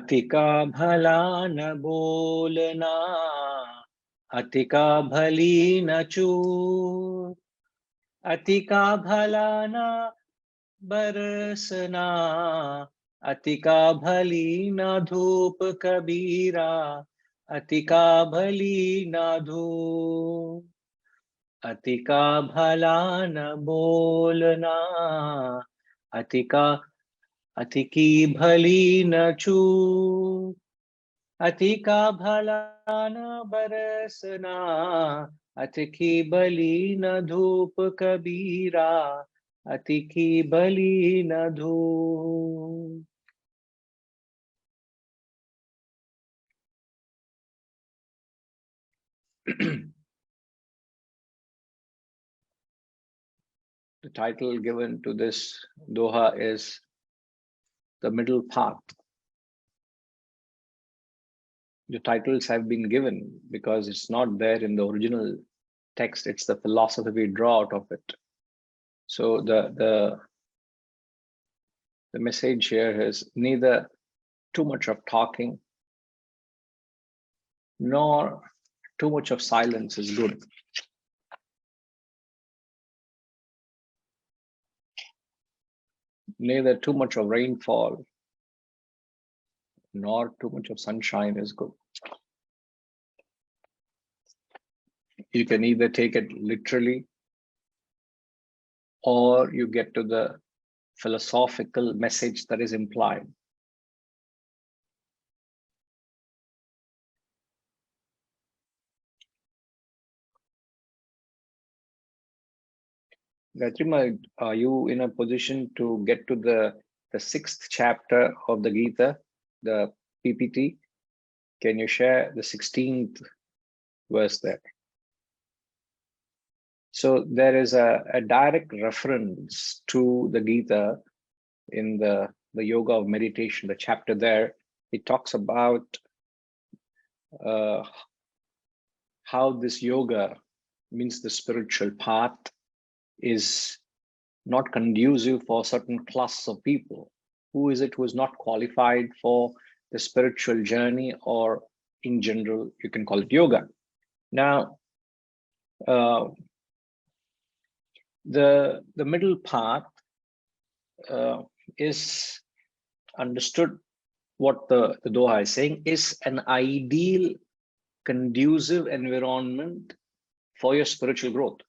अतिका भला न बोलना, अतिका भली न चूक, अतिका भला न बरसना, अतिका भली न धूप कबीरा, अतिका भली न धूप, अतिका भला न बोलना, अतिका अतिकी भली न चूक, अतिका भला न बरसना, अतिकी भली न धूप कबीरा, अतिकी भली न धूप. The title given to this doha is The Middle Path. The titles have been given because it's not there in the original text. It's the philosophy we draw out of it. So the message here is neither too much of talking nor too much of silence is good. Neither too much of rainfall nor too much of sunshine is good. You can either take it literally or you get to the philosophical message that is implied. Gatrima, are you in a position to get to the 6th chapter of the Gita, the PPT? Can you share the 16th verse there? So there is a direct reference to the Gita in the yoga of meditation, the chapter there. It talks about how this yoga, means the spiritual path, is not conducive for certain class of people. Who is it who is not qualified for the spiritual journey, or in general, you can call it yoga. Now, the middle path is understood, what the doha is saying is an ideal conducive environment for your spiritual growth.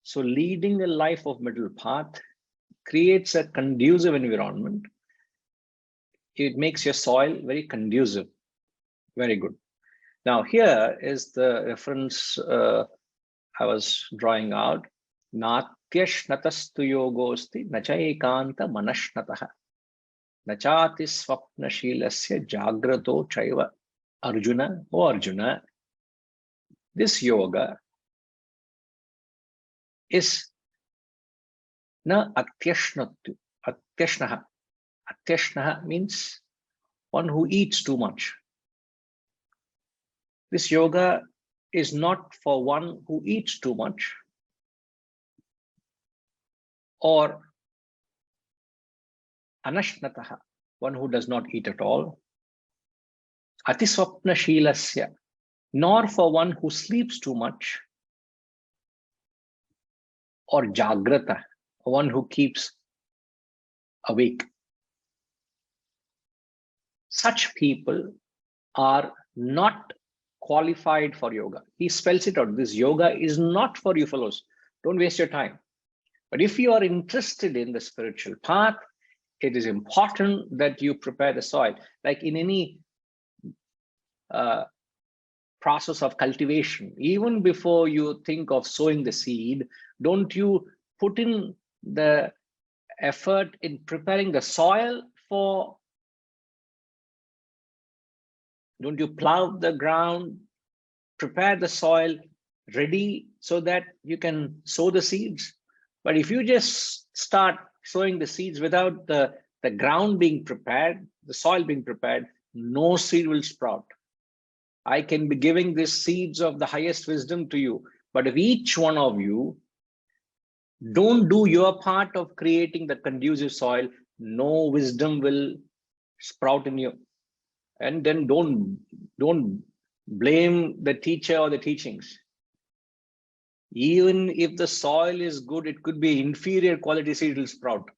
So leading a life of middle path creates a conducive environment. It makes your soil very conducive. Very good. Now here is the reference I was drawing out. Natyashnatastu yogosti nachaikanta manashnataha nachati swapnashilasya jagrato chaiva. Arjuna, oh Arjuna, this yoga is na atyashnatu. Atyashnaha. Atyashnaha means one who eats too much. This yoga is not for one who eats too much or anashnataha, one who does not eat at all. Atiswapna shilasya, nor for one who sleeps too much, or jagrata, one who keeps awake. Such people are not qualified for yoga. He spells it out. This yoga is not for you fellows. Don't waste your time. But if you are interested in the spiritual path, it is important that you prepare the soil. Like in any process of cultivation, even before you think of sowing the seed, don't you put in the effort in preparing the soil for, don't you plow the ground, prepare the soil ready so that you can sow the seeds? But if you just start sowing the seeds without the ground being prepared, the soil being prepared, no seed will sprout. I can be giving these seeds of the highest wisdom to you, but if each one of you don't do your part of creating the conducive soil, no wisdom will sprout in you. And then don't blame the teacher or the teachings. Even if the soil is good, it could be inferior quality seed will sprout.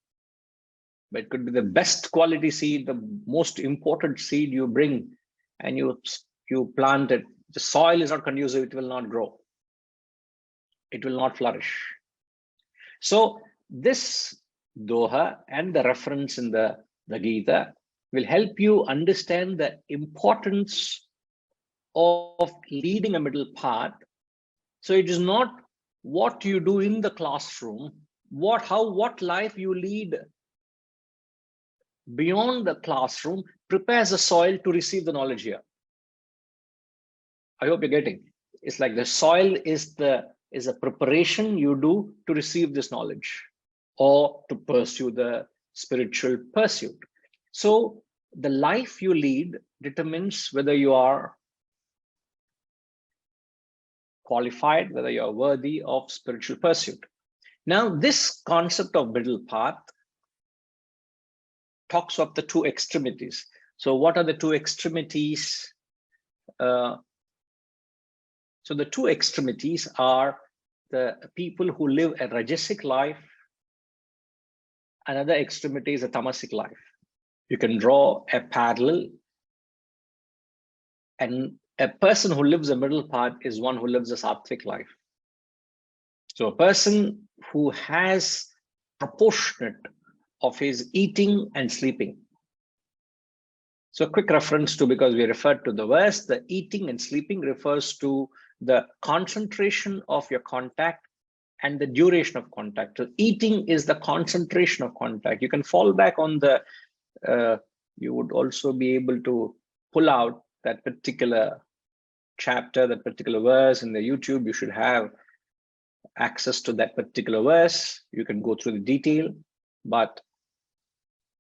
But it could be the best quality seed, the most important seed you bring, and you plant it. The soil is not conducive, it will not grow. It will not flourish. So this doha and the reference in the Gita will help you understand the importance of leading a middle path. So it is not what you do in the classroom, what life you lead beyond the classroom prepares the soil to receive the knowledge here. I hope you're getting. It's like the soil is a preparation you do to receive this knowledge or to pursue the spiritual pursuit. So the life you lead determines whether you are qualified, whether you are worthy of spiritual pursuit. Now, this concept of middle path talks of the two extremities. So what are the two extremities? So the two extremities are the people who live a rajasic life. Another extremity is a tamasic life. You can draw a parallel, and a person who lives a middle path is one who lives a sattvic life. So a person who has proportionate of his eating and sleeping. So a quick reference to, because we referred to the verse, the eating and sleeping refers to the concentration of your contact and the duration of contact. So eating is the concentration of contact. You can fall back on the, you would also be able to pull out that particular chapter, that particular verse in the YouTube. You should have access to that particular verse. You can go through the detail, but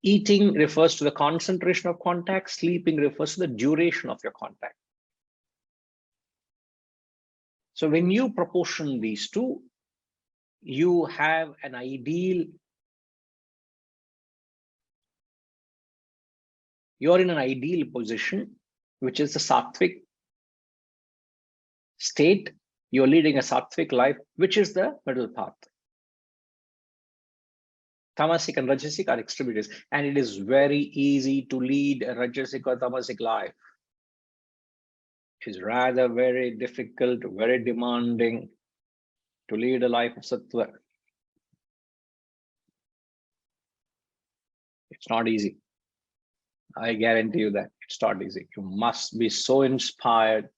eating refers to the concentration of contact. Sleeping refers to the duration of your contact. So when you proportion these two, you have an ideal, you're in an ideal position, which is the sattvic state. You're leading a sattvic life, which is the middle path. Tamasic and rajasic are extremities, and it is very easy to lead a rajasic or tamasic life. It's rather very difficult, very demanding to lead a life of sattva. It's not easy. I guarantee you that it's not easy. You must be so inspired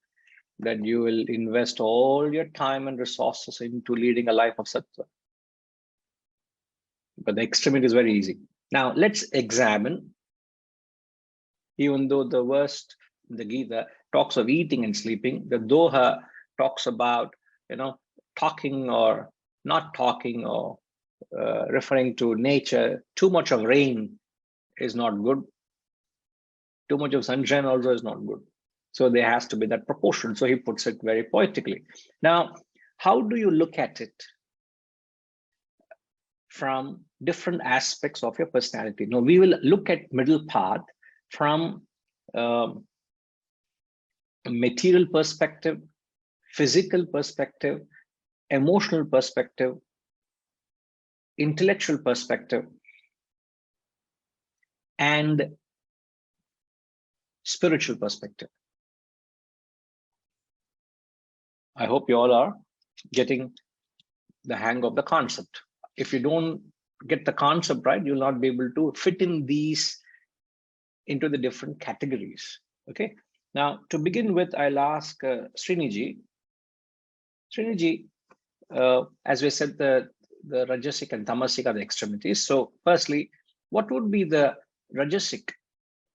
that you will invest all your time and resources into leading a life of sattva. But the extremity is very easy. Now let's examine, even though the verse, the Gita talks of eating and sleeping, the Doha talks about, talking or not talking, or referring to nature. Too much of rain is not good. Too much of sunshine also is not good. So there has to be that proportion. So he puts it very poetically. Now, how do you look at it from different aspects of your personality? Now, we will look at middle path from a material perspective, physical perspective, emotional perspective, intellectual perspective, and spiritual perspective. I hope you all are getting the hang of the concept. If you don't get the concept right, you'll not be able to fit in these into the different categories. Okay. Now, to begin with, I'll ask Sriniji. Sriniji, as we said, the rajasic and tamasic are the extremities. So firstly, what would be the rajasic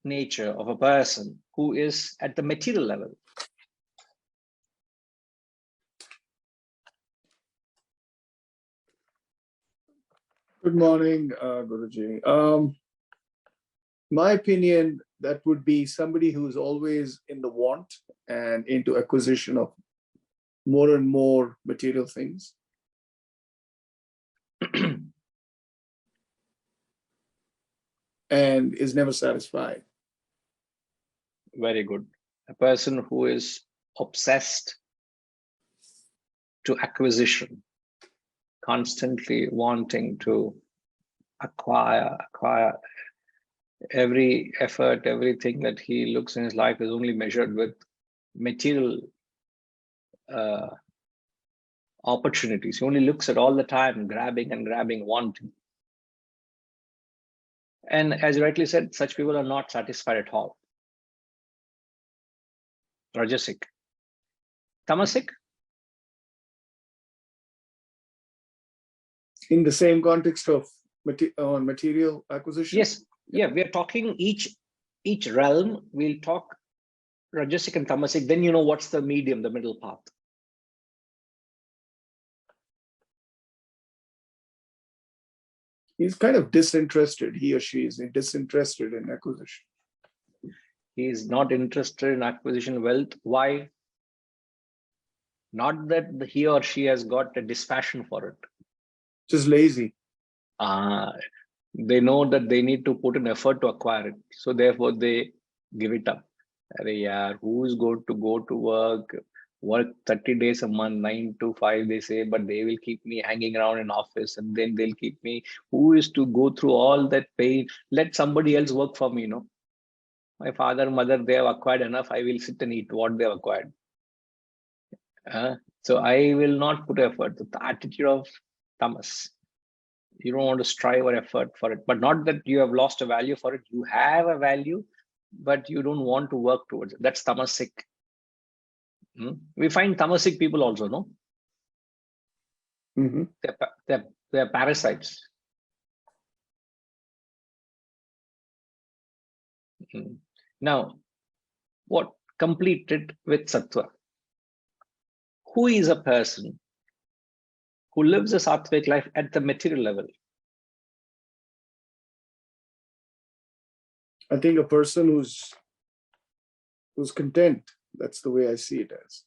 nature of a person who is at the material level? Good morning, Guruji. My opinion, that would be somebody who's always in the want and into acquisition of more and more material things. And is never satisfied. Very good. A person who is obsessed to acquisition, constantly wanting to acquire. Every effort, everything that he looks in his life is only measured with material uh, opportunities. He only looks at all the time, grabbing and grabbing, wanting. And as you rightly said, such people are not satisfied at all. Rajasic. Tamasic? In the same context of material acquisition? Yes. Yeah, we are talking each realm. We'll talk Rajasic and Tamasic. Then you know what's the medium, the middle path. He's kind of disinterested. He or she is disinterested in acquisition. He is not interested in acquisition wealth. Why? Not that he or she has got a dispassion for it. Just lazy. They know that they need to put an effort to acquire it. So therefore they give it up. Who is going to go to work 30 days a month, 9 to 5, they say, but they will keep me hanging around in office, and then they'll keep me. Who is to go through all that pain? Let somebody else work for me, My father, mother, they have acquired enough. I will sit and eat what they have acquired. So I will not put effort. The attitude of tamas. You don't want to strive or effort for it, but not that you have lost a value for it. You have a value, but you don't want to work towards it. That's tamasic. We find tamasic people also, no? Mm-hmm. They're parasites. Now, what completed with sattva? Who is a person who lives a sattvic life at the material level? I think a person who's content. That's the way I see it as.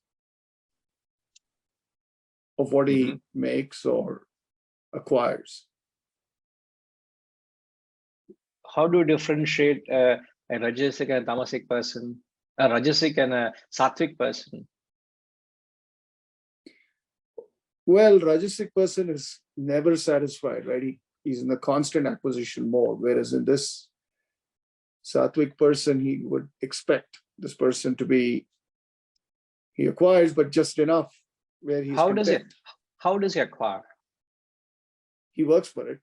Of what he makes or acquires. How do you differentiate a Rajasic and a Tamasic person, a Rajasic and a Sattvic person? Well, Rajasic person is never satisfied, right? He's in the constant acquisition mode, whereas in this Sattvic person, he would expect this person to be, he acquires, but just enough where he's content. How does he acquire? He works for it.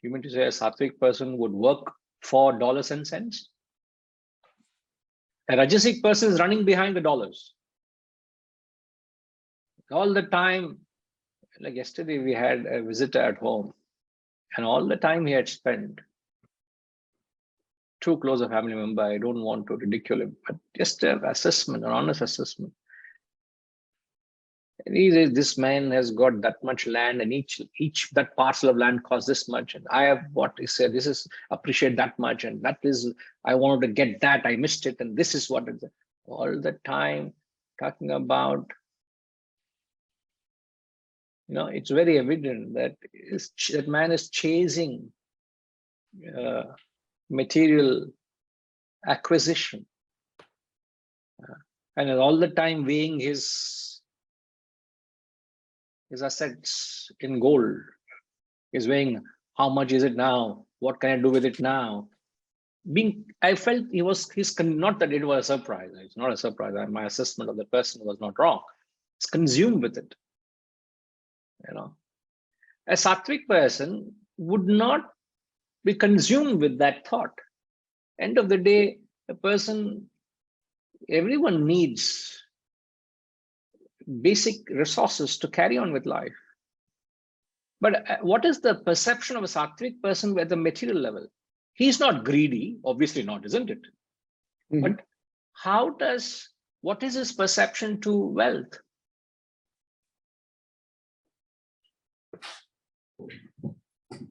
You mean to say a Sattvic person would work for dollars and cents? A Rajasic person is running behind the dollars. All the time, like yesterday, we had a visitor at home, and all the time he had spent, too close a family member, I don't want to ridicule him, but just an assessment, an honest assessment. And he says, this man has got that much land, and each that parcel of land costs this much, and I have what he said, this is appreciate that much, and that is, I wanted to get that, I missed it, and this is what it's all the time talking about. It's very evident that that man is chasing material acquisition, and all the time weighing his assets in gold. He's weighing how much is it now, what can I do with it now. I felt he's not that it was a surprise. It's not a surprise. My assessment of the person was not wrong. It's consumed with it. A Sattvic person would not be consumed with that thought. End of the day, everyone needs basic resources to carry on with life. But what is the perception of a Sattvic person at the material level? He's not greedy, obviously not, isn't it? But what is his perception to wealth?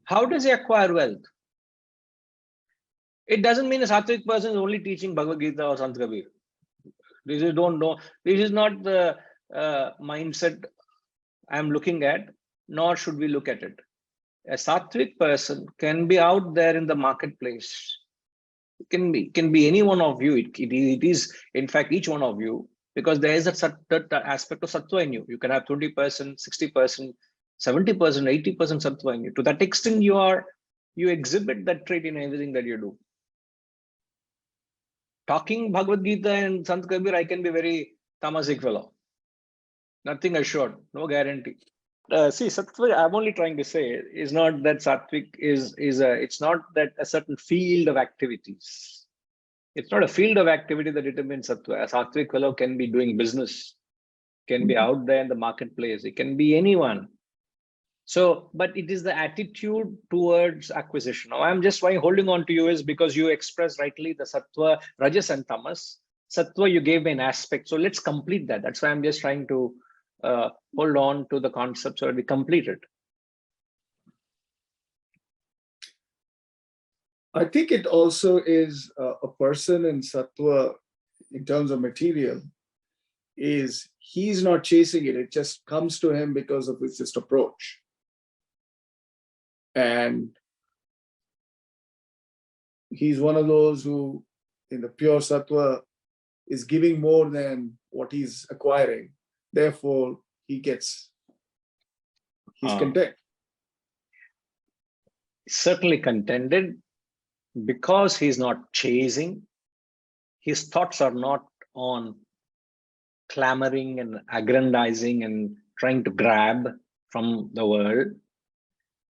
How does he acquire wealth? It doesn't mean a Sattvic person is only teaching Bhagavad Gita or Sant Kabir. This is not the mindset I'm looking at, nor should we look at it. A Sattvic person can be out there in the marketplace It can be any one of you. It is in fact each one of you, because there is that aspect of sattva in you. You can have 20%, 60%, 70%, 80% sattva in you. To that extent, you exhibit that trait in everything that you do. Talking Bhagavad Gita and Sant Kabir, I can be very tamasic fellow. Nothing assured, no guarantee. See, sattva, I'm only trying to say is not that sattvic it's not that a certain field of activities. It's not a field of activity that determines sattva. A sattvic fellow can be doing business, can be out there in the marketplace. It can be anyone. So, but it is the attitude towards acquisition. Now, I'm just why holding on to you is because you expressed rightly the sattva, rajas, and tamas. Sattva, you gave me an aspect. So let's complete that. That's why I'm just trying to hold on to the concept so that we complete it. I think it also is a person in sattva, in terms of material, is he's not chasing it. It just comes to him because of his just approach. And he's one of those who, in the pure sattva, is giving more than what he's acquiring. Therefore, he's content. Certainly contented, because he's not chasing. His thoughts are not on clamoring and aggrandizing and trying to grab from the world.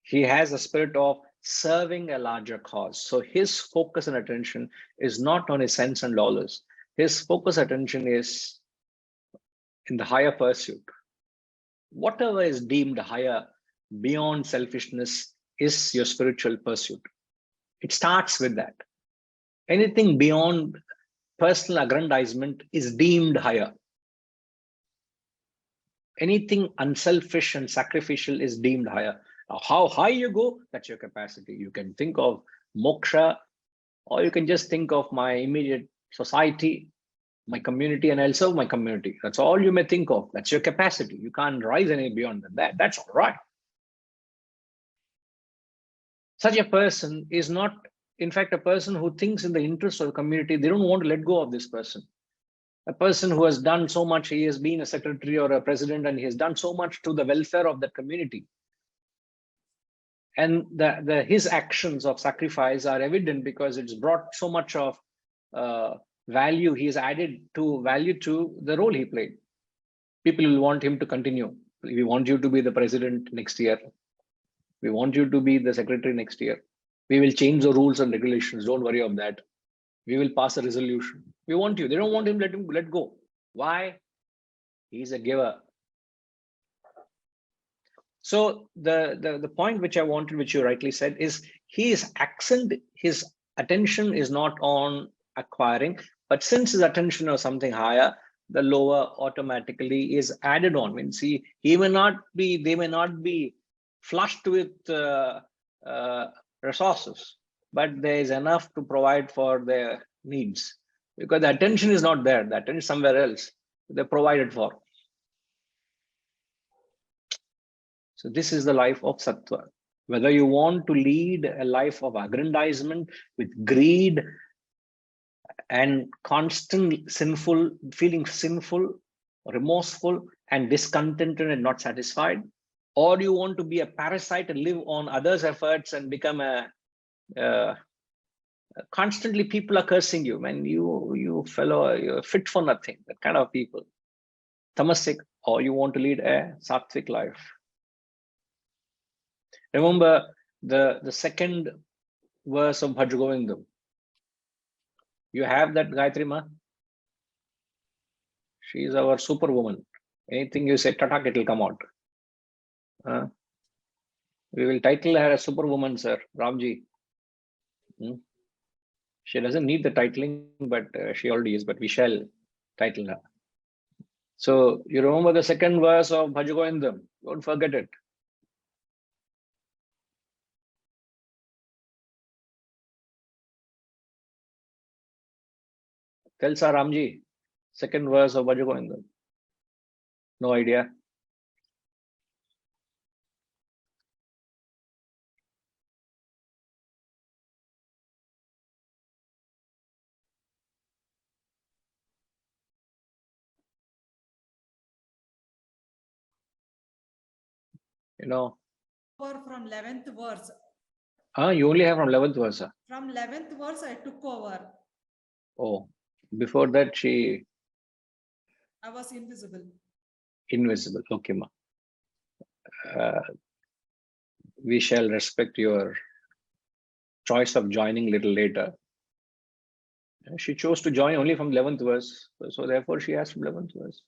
He has a spirit of serving a larger cause. So his focus and attention is not on his cents and dollars. His focus attention is in the higher pursuit. Whatever is deemed higher beyond selfishness is your spiritual pursuit. It starts with that. Anything beyond personal aggrandizement is deemed higher. Anything unselfish and sacrificial is deemed higher. Now, how high you go, that's your capacity. You can think of moksha, or you can just think of my immediate society, my community, and I'll serve my community. That's all you may think of. That's your capacity. You can't rise any beyond that. That's all right. Such a person is not, in fact, a person who thinks in the interest of the community. They don't want to let go of this person. A person who has done so much, he has been a secretary or a president, and he has done so much to the welfare of that community. And his actions of sacrifice are evident because it's brought so much of value. He has added value to the role he played. People will want him to continue. We want you to be the president next year. We want you to be the secretary next year. We will change the rules and regulations. Don't worry of that. We will pass a resolution. We want you. They don't want him to let go. Why? He's a giver. So the point which I wanted, which you rightly said, is his attention is not on acquiring, but since his attention is something higher, the lower automatically is added on. I mean, see, they may not be flushed with resources, but there is enough to provide for their needs, because the attention is not there. The attention is somewhere else. They're provided for. So this is the life of sattva. Whether you want to lead a life of aggrandizement with greed and constant feeling sinful, remorseful, and discontented and not satisfied, or you want to be a parasite and live on others' efforts and become constantly people are cursing you, man, you fellow, you're fit for nothing, that kind of people, tamasic, or you want to lead a sattvic life. Remember the second verse of Bhaj Govindam. You have that Gayatri Ma? She is our superwoman. Anything you say, tatak, it will come out. We will title her a superwoman, sir, Ramji. She doesn't need the titling, but she already is, but we shall title her. So you remember the second verse of Bhaj Govindam. Don't forget it. Tell Sir Ramji, second verse of Bhaj Govindam. No idea. You know, Or from 11th verse. you only have from 11th verse. Huh? From 11th verse, I took over. Oh, before that, she I was invisible. invisible. Okay, ma. We shall respect your choice of joining little later. She chose to join only from 11th verse. So therefore, she has from 11th verse.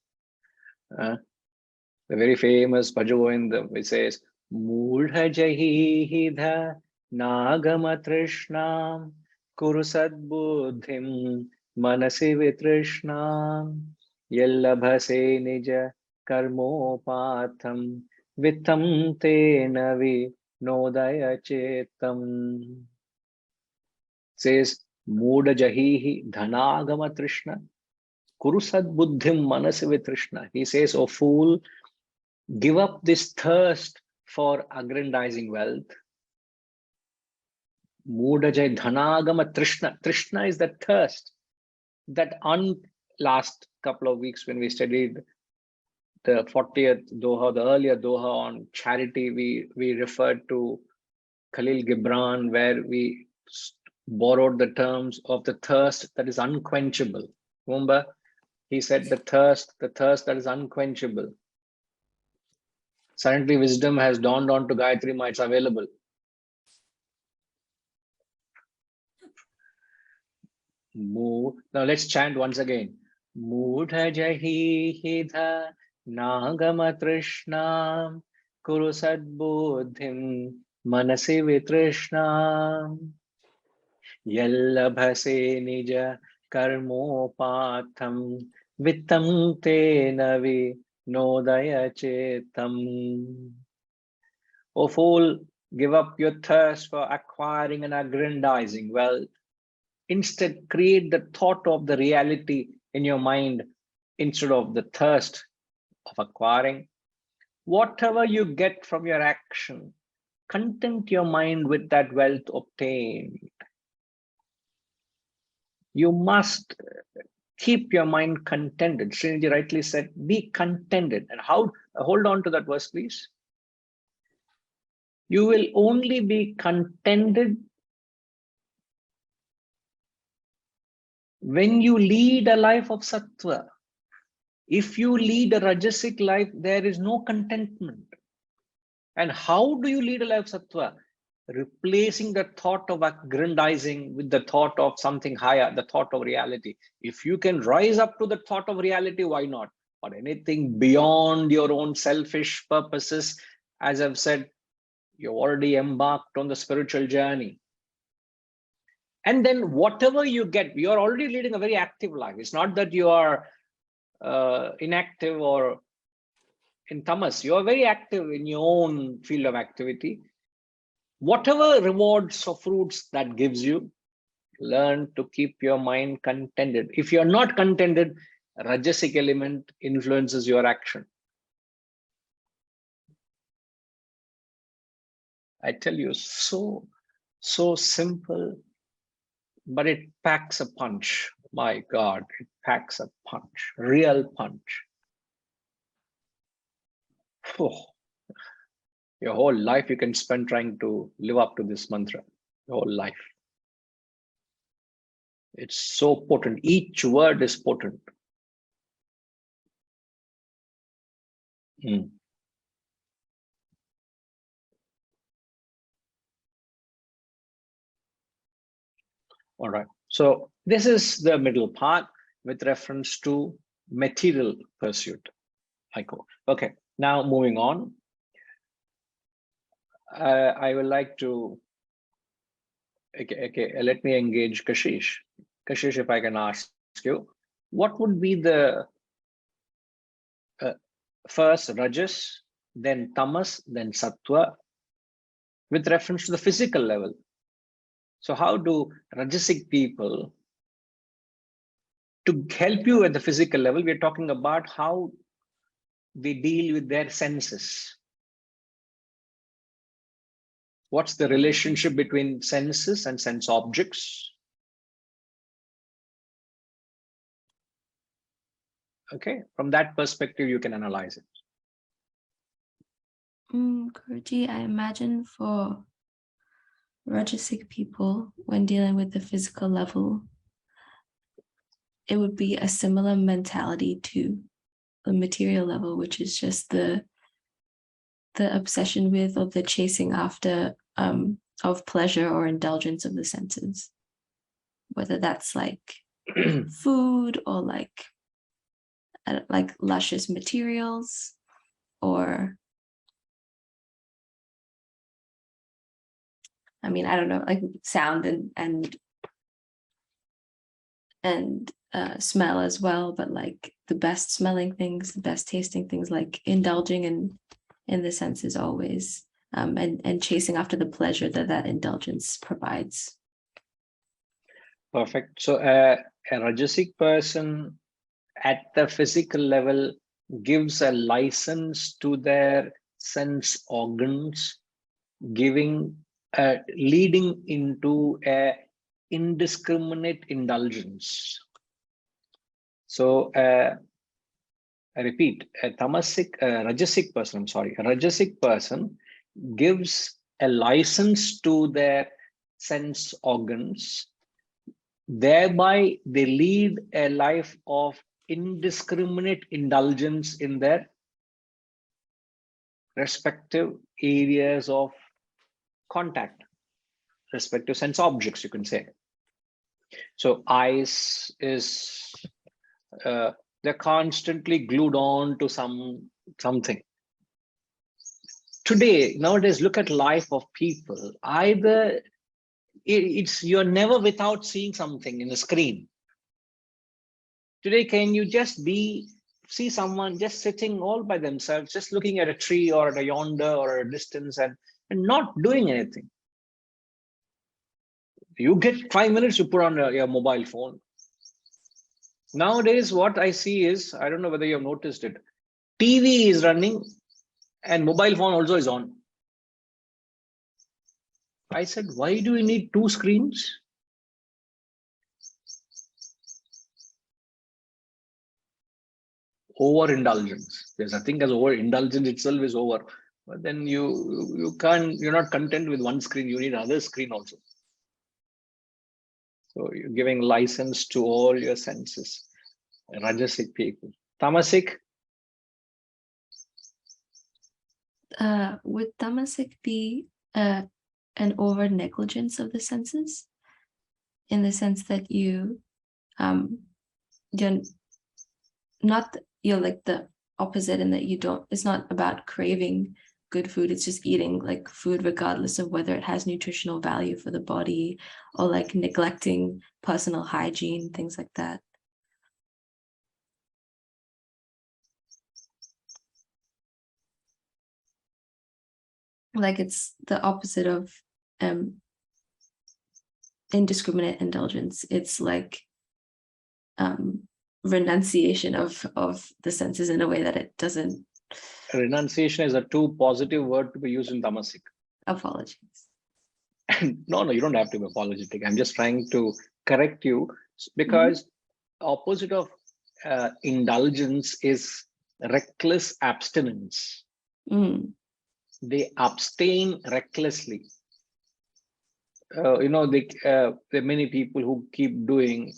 The very famous Bhajagovind, which says, Moodha jahidha nagama trishnam kuru sadbuddhim manasi vitrishnam yallabhase nija karmopatham vittam te navi nodaya chetam. Says, Moodha jahihi dhanagama trishna kuru sadbuddhim manasi vitrishna. He says, O fool, give up this thirst for aggrandizing wealth. Mudajay dhanagama trishna. Trishna is that thirst. That last couple of weeks when we studied the 40th Doha, the earlier Doha on charity, we referred to Khalil Gibran, where we borrowed the terms of the thirst that is unquenchable. Remember, he said the thirst that is unquenchable. Suddenly, wisdom has dawned on to Gayatri Ma, it's available. Now let's chant once again. Mudha jahi hidha nagama trishnam kuru sadbuddhim manasi vitrishnam yallabhase nija karmopatham vittam te navi nodaya chetam. O fool, give up your thirst for acquiring and aggrandizing wealth. Instead, create the thought of the reality in your mind instead of the thirst of acquiring. Whatever you get from your action, content your mind with that wealth obtained. You must keep your mind contented. Srinaji rightly said, be contented. And how? Hold on to that verse, please. You will only be contented when you lead a life of sattva. If you lead a rajasic life, there is no contentment. And how do you lead a life of sattva? Replacing the thought of aggrandizing with the thought of something higher, the thought of reality. If you can rise up to the thought of reality, why not? Or anything beyond your own selfish purposes, as I've said, you've already embarked on the spiritual journey. And then whatever you get, you're already leading a very active life. It's not that you are inactive or in tamas. You are very active in your own field of activity. Whatever rewards or fruits that gives you, learn to keep your mind contented. If you're not contented, rajasic element influences your action. I tell you, so simple, but it packs a punch. My God, it packs a punch, real punch. Oh, your whole life you can spend trying to live up to this mantra, your whole life. It's so potent. Each word is potent. All right. So this is the middle part with reference to material pursuit. I quote. Okay. Now moving on. I would like to. Okay. Let me engage Kashish. Kashish, if I can ask you, what would be the first rajas, then tamas, then sattva, with reference to the physical level? So how do rajasic people, to help you at the physical level, we're talking about how they deal with their senses. What's the relationship between senses and sense objects? Okay, from that perspective, you can analyze it. Guruji, I imagine for Rajasic people, when dealing with the physical level, it would be a similar mentality to the material level, which is just the obsession with or the chasing after of pleasure or indulgence of the senses, whether that's like food or like luscious materials or I mean, I don't know, like sound and smell as well, but like the best smelling things, the best tasting things, like indulging in the senses always, and chasing after the pleasure that indulgence provides. Perfect. So a Rajasic person at the physical level gives a license to their sense organs, leading into a indiscriminate indulgence. So I repeat, a Rajasic person, a Rajasic person gives a license to their sense organs. Thereby, they lead a life of indiscriminate indulgence in their respective areas of contact, respective sense objects, you can say. So eyes is they're constantly glued on to something. Nowadays, look at life of people. Either you're never without seeing something in a screen. Today, can you just see someone just sitting all by themselves, just looking at a tree or at a yonder or a distance and not doing anything? You get 5 minutes, you put on your mobile phone. Nowadays, what I see is, I don't know whether you have noticed it, TV is running and mobile phone also is on. I said, why do we need two screens? Overindulgence. There's nothing as overindulgence itself is over. But then you're not content with one screen, you need another screen also. So you're giving license to all your senses. Rajasic people. Tamasic? Would tamasic be an over negligence of the senses, in the sense that you're like the opposite, in that it's not about craving good food, it's just eating like food regardless of whether it has nutritional value for the body, or like neglecting personal hygiene, things like that? Like it's the opposite of indiscriminate indulgence. It's like renunciation of the senses in a way that it doesn't. Renunciation is a too positive word to be used in Tamasic. Apologies. No, you don't have to be apologetic. I'm just trying to correct you, because opposite of indulgence is reckless abstinence. They abstain recklessly. There are many people who keep doing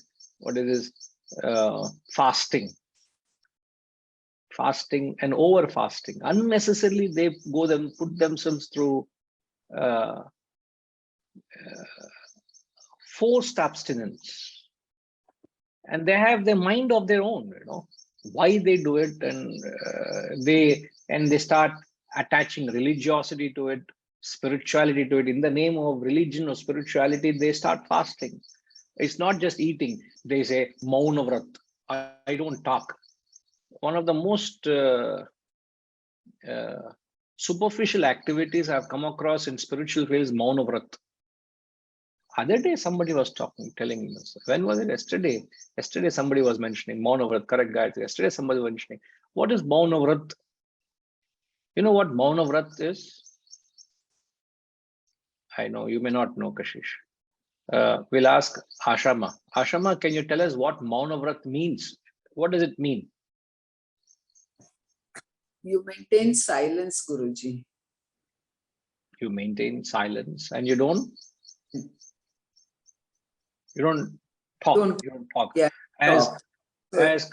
fasting and over fasting. Unnecessarily, they put themselves through forced abstinence, and they have their mind of their own. Why they do it, and they start attaching religiosity to it, spirituality to it. In the name of religion or spirituality, they start fasting. It's not just eating. They say mauna vrat. I don't talk. One of the most superficial activities I've come across in spiritual field is mauna vrat. Other day, somebody was telling me, when was it? Yesterday. Yesterday, somebody was mentioning mauna vrat. Correct, guys. Yesterday, somebody was mentioning. What is mauna vrat? You know what mauna vrat is? I know you may not know, Kashish. We'll ask Ashama. Ashama, can you tell us what mauna vrat means? What does it mean? You maintain silence, Guruji. You maintain silence and you don't talk. Don't- You don't talk. Yeah, As talk. So as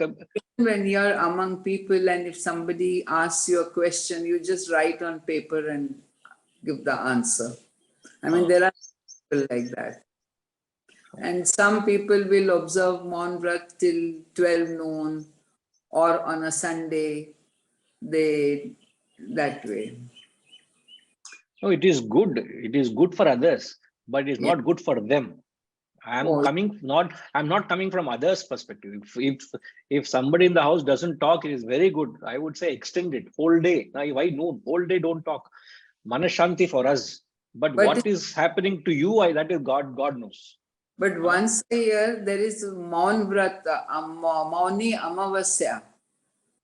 when you're among people and if somebody asks you a question, you just write on paper and give the answer. I mean, there are people like that. And some people will observe Maun Vrat till 12 noon or on a Sunday, that way. no, it is good. It is good for others, but it's Yeah. not good for them. I'm Oh. not coming from others' perspective. If somebody in the house doesn't talk, it is very good. I would say extend it whole day. Now, why no? Whole day don't talk. Manashanti for us. But what is happening to you, that is God knows. But once a year, there is Maun Vrat, Mauni Amavasya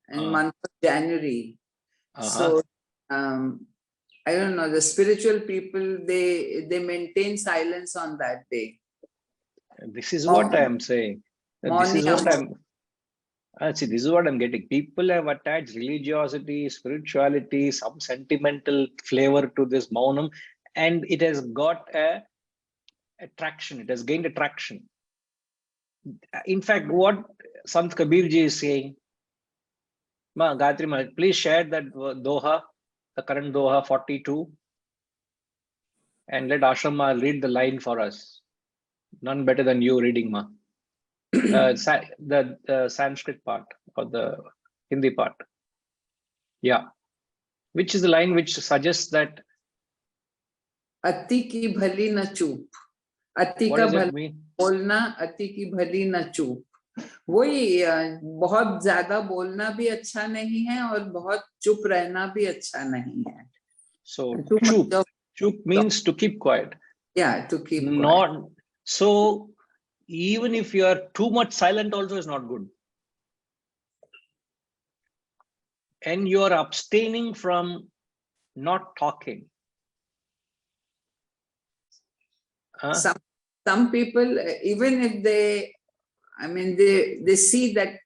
in month of January. So, I don't know, the spiritual people, they maintain silence on that day. This is what I am saying. This is what this is what I'm getting. People have attached religiosity, spirituality, some sentimental flavor to this Maunam, and it has got a attraction. It has gained attraction. In fact, what Sant Kabir ji is saying, Gayatri Ma, please share that Doha, the current Doha 42, and let Ashrama read the line for us. None better than you reading, Ma. The Sanskrit part or the Hindi part. Yeah. Which is the line which suggests that Ati ki bhali na chup. Ati what ka does it bhali mean? बोलना, अति की भली न चूप. वही बहुत ज्यादा बोलना भी अच्छा नहीं है और बहुत चुप रहना भी अच्छा नहीं है. So Too much chup. of- Chup means to keep quiet. Yeah, to keep quiet. Not so. Even if you are too much silent, also is not good. And you are abstaining from not talking. Some people, even if they, I mean, they see that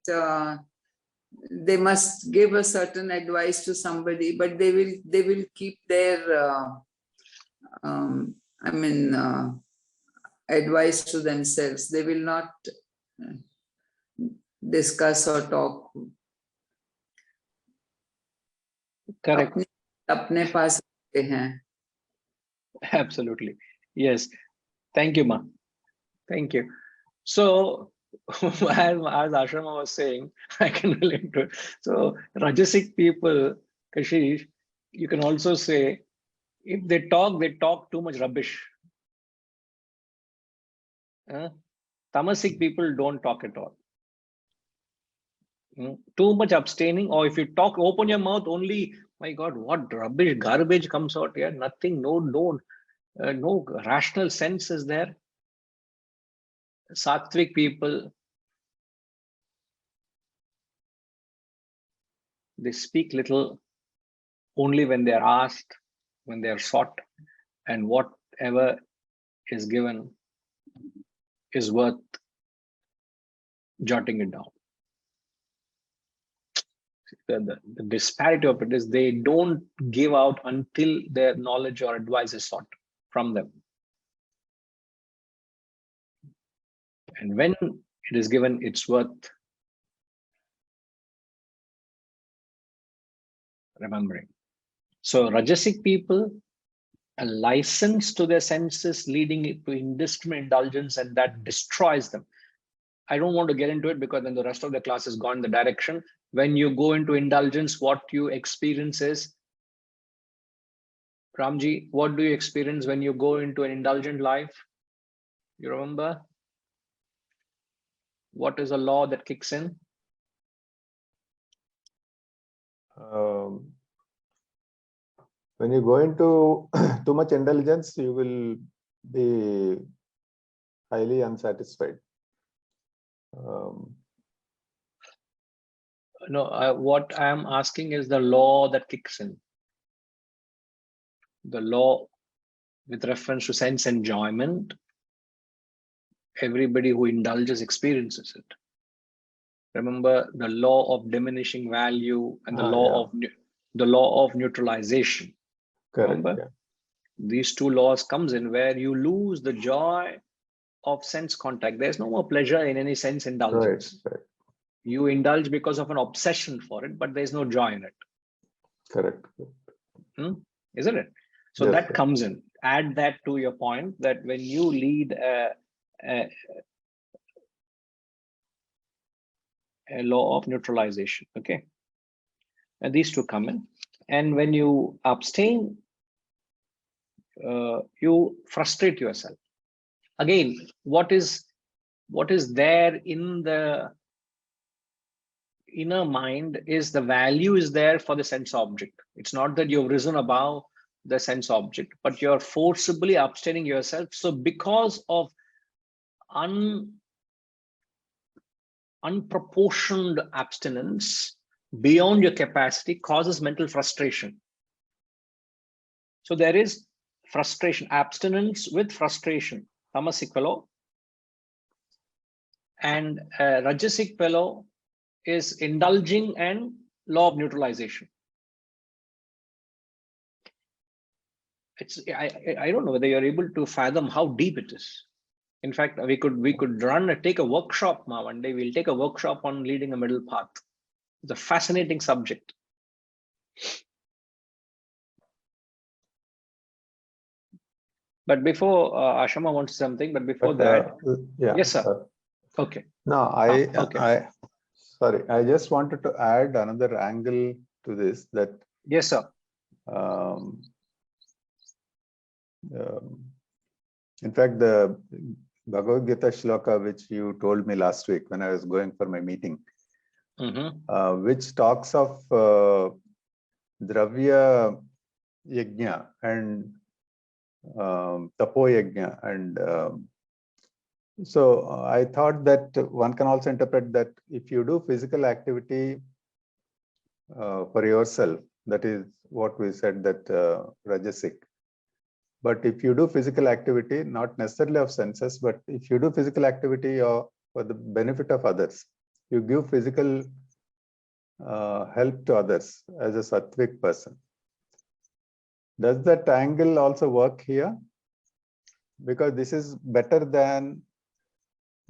they must give a certain advice to somebody, but they will keep their, advice to themselves. They will not discuss or talk. Correct. अपने पास रखते हैं. Absolutely. Yes. Thank you, Ma. Thank you. So, as Ashrama was saying, I can relate to it. So, Rajasic people, Kashish, you can also say, if they talk too much rubbish. Tamasic people don't talk at all. Too much abstaining, or if you talk, open your mouth only, my God, what rubbish, garbage comes out here. Nothing, no rational sense is there. Sattvic people, they speak little only when they are asked, when they are sought, and whatever is given is worth jotting it down. The disparity of it is they don't give out until their knowledge or advice is sought from them. And when it is given, it's worth remembering. So Rajasic people, a license to their senses leading to indiscriminate indulgence, and that destroys them. I don't want to get into it because then the rest of the class has gone the direction. When you go into indulgence, what you experience is, Ramji, what do you experience when you go into an indulgent life? You remember? What is a law that kicks in? When you go into too much indulgence, you will be highly unsatisfied. No, what I am asking is the law that kicks in. The law with reference to sense enjoyment. Everybody who indulges experiences it. Remember the law of diminishing value and the law of neutralization. Correct. Remember? Yeah. these two laws comes in, where you lose the joy of sense contact. There's no more pleasure in any sense indulgence. Right. You indulge because of an obsession for it, but there's no joy in it. Correct. Isn't it? So Yes, that sir. comes in. Add that to your point that when you lead a law of neutralization, okay, and these two come in, and when you abstain, you frustrate yourself. Again, what is there in the inner mind is the value is there for the sense object. It's not that you've risen above the sense object, but you're forcibly abstaining yourself. So because of unproportioned abstinence beyond your capacity causes mental frustration. So there is frustration, abstinence with frustration, tamasic fellow, and rajasic fellow is indulging and law of neutralization. I don't know whether you're able to fathom how deep it is. In fact, we could take a workshop now one day. We'll take a workshop on leading a middle path. It's a fascinating subject. But before Ashama wants something, but before that, yeah. yes, sir. Okay. No, okay. Sorry, I just wanted to add another angle to this, that yes, sir. In fact, the Bhagavad Gita shloka, which you told me last week when I was going for my meeting, which talks of Dravya Yajna and Tapo Yajna. And so I thought that one can also interpret that if you do physical activity for yourself, that is what we said, that Rajasic. But if you do physical activity, not necessarily of senses, but if you do physical activity for the benefit of others, you give physical help to others as a sattvic person. Does that angle also work here? Because this is better than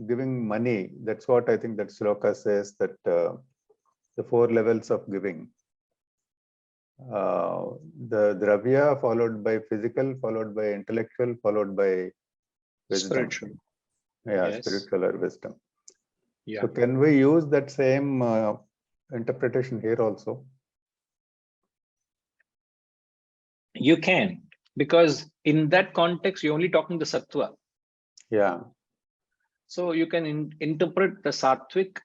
giving money. That's what I think that shloka says, that the 4 levels of giving. The dravya followed by physical, followed by intellectual, followed by wisdom. Spiritual. Yeah, Yes. spiritual or wisdom. Yeah. So can we use that same interpretation here also? You can, because in that context, you're only talking the sattva. Yeah. So you can interpret the sattvic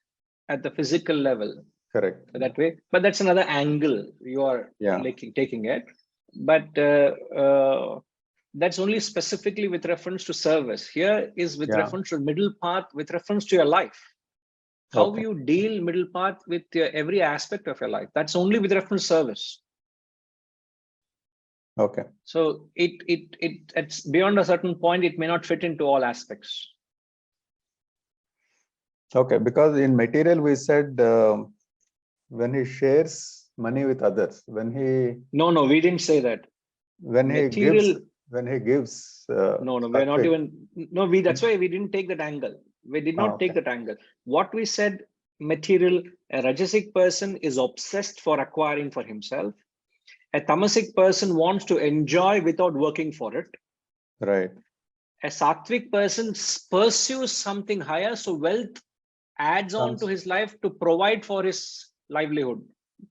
at the physical level. Correct. That way, but that's another angle you are taking it. But that's only specifically with reference to service. Here is with reference to middle path, with reference to your life. How you deal middle path with every aspect of your life. That's only with reference to service. Okay. So it's beyond a certain point, it may not fit into all aspects. Okay, because in material we said when he shares money with others, when he no, we didn't say that. When material, he gives no, we're not even that's why we didn't take that angle. We did not take that angle. What we said, material, a rajasic person is obsessed for acquiring for himself. A tamasic person wants to enjoy without working for it. Right. A sattvic person pursues something higher, so wealth adds on to his life to provide for his livelihood,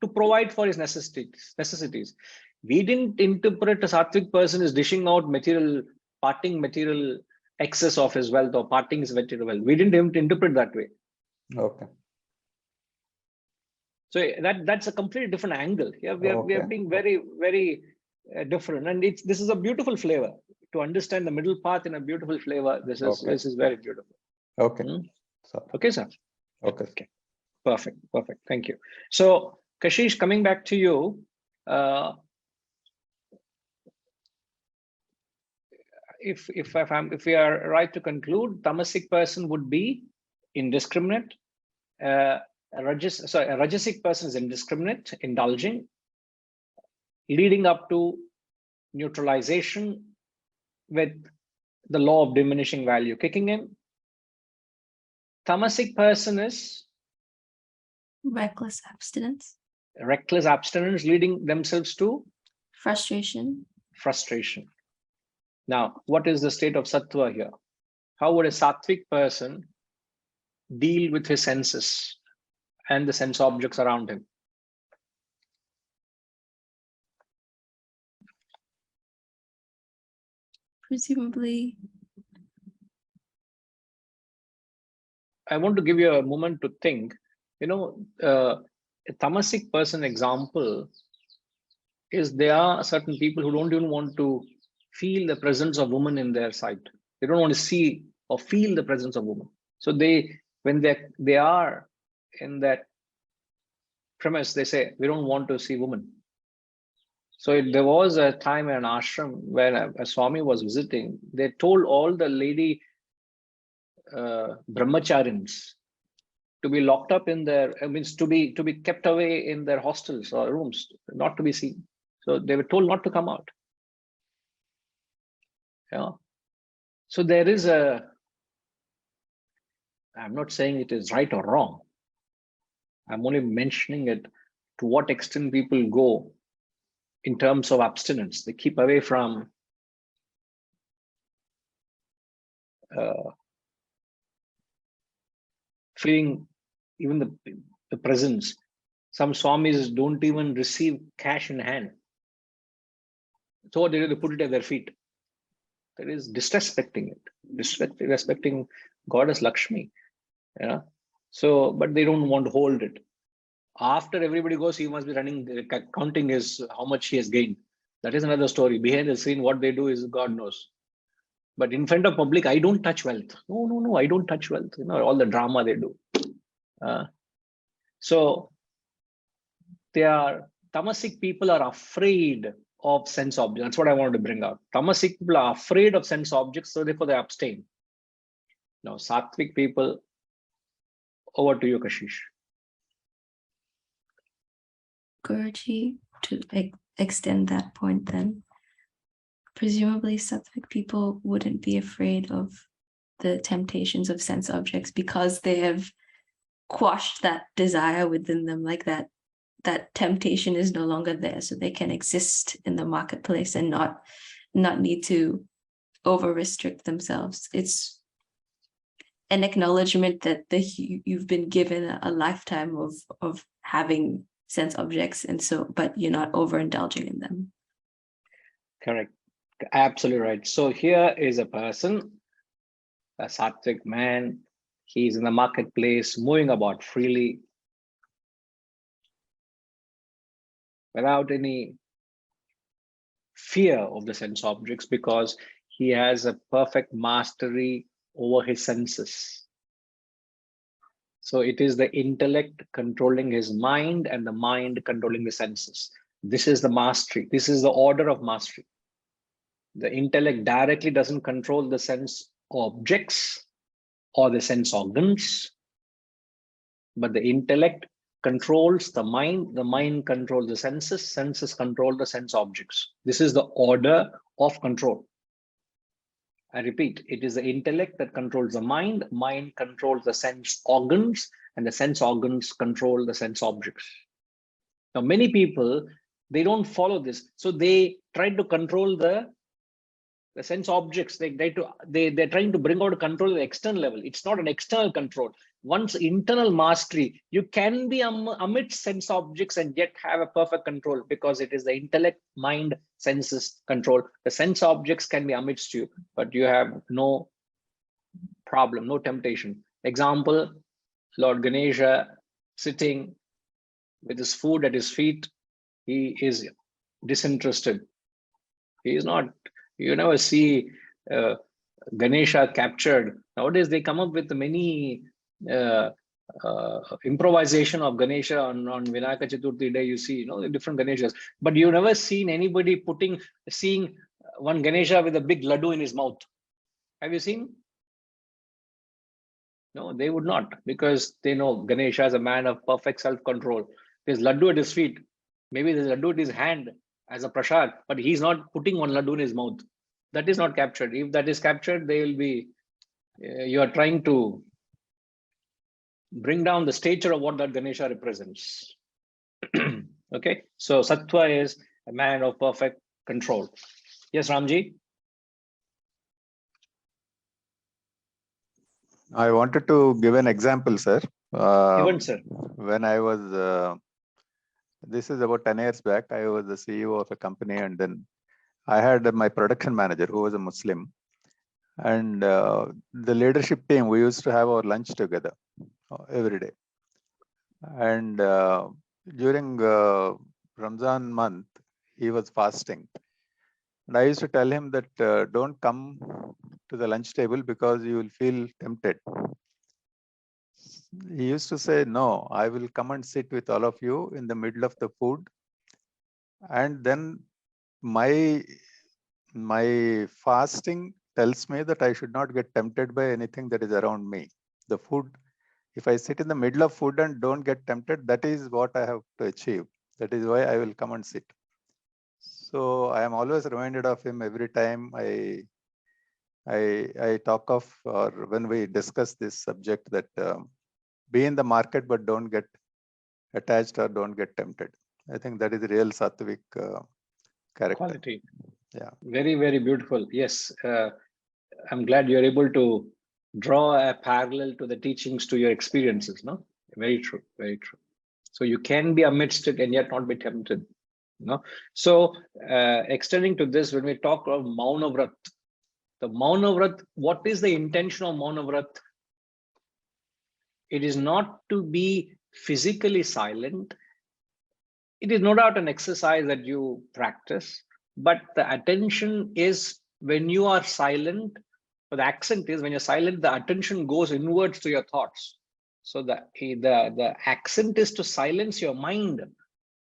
to provide for his necessities. We didn't interpret a sattvic person is dishing out material, parting material excess of his wealth or parting his material wealth. We didn't interpret that way. Okay. So that's a completely different angle. Here we are being very, very different, and this is a beautiful flavor to understand the middle path in a beautiful flavor. This is very beautiful. Okay. Okay, sir. Okay. Perfect. Thank you. So Kashish, coming back to you, if we are right to conclude, tamasic person would be indiscriminate. A rajasic person is indiscriminate, indulging, leading up to neutralization with the law of diminishing value kicking in. Tamasic person is Reckless abstinence, reckless abstinence leading themselves to frustration, frustration. Now, what is the state of sattva here? How would a sattvic person deal with his senses and the sense objects around him? presumably I want to give you a moment to think. A tamasic person example is there are certain people who don't even want to feel the presence of woman in their sight. They don't want to see or feel the presence of woman. So when they are in that premise, they say, we don't want to see woman. So there was a time in an ashram where a Swami was visiting. They told all the lady brahmacharins to be locked up in their, means to be kept away in their hostels or rooms, not to be seen. So they were told not to come out. Yeah. So there is I'm not saying it is right or wrong. I'm only mentioning it to what extent people go in terms of abstinence. They keep away from feeling even the presence. Some swamis don't even receive cash in hand. So what they do, they put it at their feet. That is disrespecting it, respecting goddess Lakshmi. Yeah. So, but they don't want to hold it. After everybody goes, he must be running, counting his how much he has gained. That is another story. Behind the scene, what they do is God knows. But in front of public, I don't touch wealth. No, I don't touch wealth. All the drama they do. So tamasic people are afraid of sense objects. That's what I wanted to bring out. Tamasic people are afraid of sense objects, so therefore they abstain. Now, sattvic people, over to you, Kashish. Guruji, to extend that point then, presumably sattvic people wouldn't be afraid of the temptations of sense objects because they have quashed that desire within them, like that temptation is no longer there, so they can exist in the marketplace and not need to over restrict themselves. It's an acknowledgement that you've been given a lifetime of having sense objects, and so but you're not overindulging in them. Correct. Absolutely right. So here is a person, a sattvic man. He's in the marketplace, moving about freely without any fear of the sense objects because he has a perfect mastery over his senses. So it is the intellect controlling his mind and the mind controlling the senses. This is the mastery. This is the order of mastery. The intellect directly doesn't control the sense objects or the sense organs, but the intellect controls the mind controls the senses control the sense objects. This is the order of control. I repeat, it is the intellect that controls the mind controls the sense organs, and the sense organs control the sense objects. Now, many people, they don't follow this. So they try to control the sense objects. They're trying to bring out control at the external level. It's not an external control. Once internal mastery, you can be amidst sense objects and yet have a perfect control because it is the intellect, mind, senses control. The sense objects can be amidst you, but you have no problem, no temptation. Example, Lord Ganesha sitting with his food at his feet. He is disinterested. He is not, you never see Ganesha captured. Nowadays, they come up with many improvisation of Ganesha on Vinayaka Chaturthi day. You see, the different Ganeshas, but you never seen anybody seeing one Ganesha with a big laddu in his mouth. Have you seen? No, they would not, because they know Ganesha is a man of perfect self-control. There's laddu at his feet. Maybe there's laddu at his hand. as a prasad, but he's not putting one laddu in his mouth. That is not captured. If that is captured, they will be, you are trying to bring down the stature of what that Ganesha represents. Okay, so Sattva is a man of perfect control. Yes, Ramji? I wanted to give an example, sir. Even, sir. When I was, this is about 10 years back, I was the CEO of a company, and then I had my production manager who was a Muslim. And the leadership team, we used to have our lunch together every day. And during Ramzan month, he was fasting. And I used to tell him that don't come to the lunch table because you will feel tempted. He used to say, no, I will come and sit with all of you in the middle of the food. And then my fasting tells me that I should not get tempted by anything that is around me. The food, if I sit in the middle of food and don't get tempted, that is what I have to achieve. That is why I will come and sit. So I am always reminded of him every time I talk of, or when we discuss this subject, that be in the market, but don't get attached or don't get tempted. I think that is real sattvic character. Quality. Yeah. Very, very beautiful. Yes. I'm glad you're able to draw a parallel to the teachings to your experiences. No, very true. Very true. So you can be amidst it and yet not be tempted. No. So extending to this, when we talk of Mauna Vrat, the Mauna Vrat, what is the intention of Mauna Vrat? It is not to be physically silent. It is no doubt an exercise that you practice, but the attention is when you are silent, or the accent is when you're silent, the attention goes inwards to your thoughts. So the accent is to silence your mind,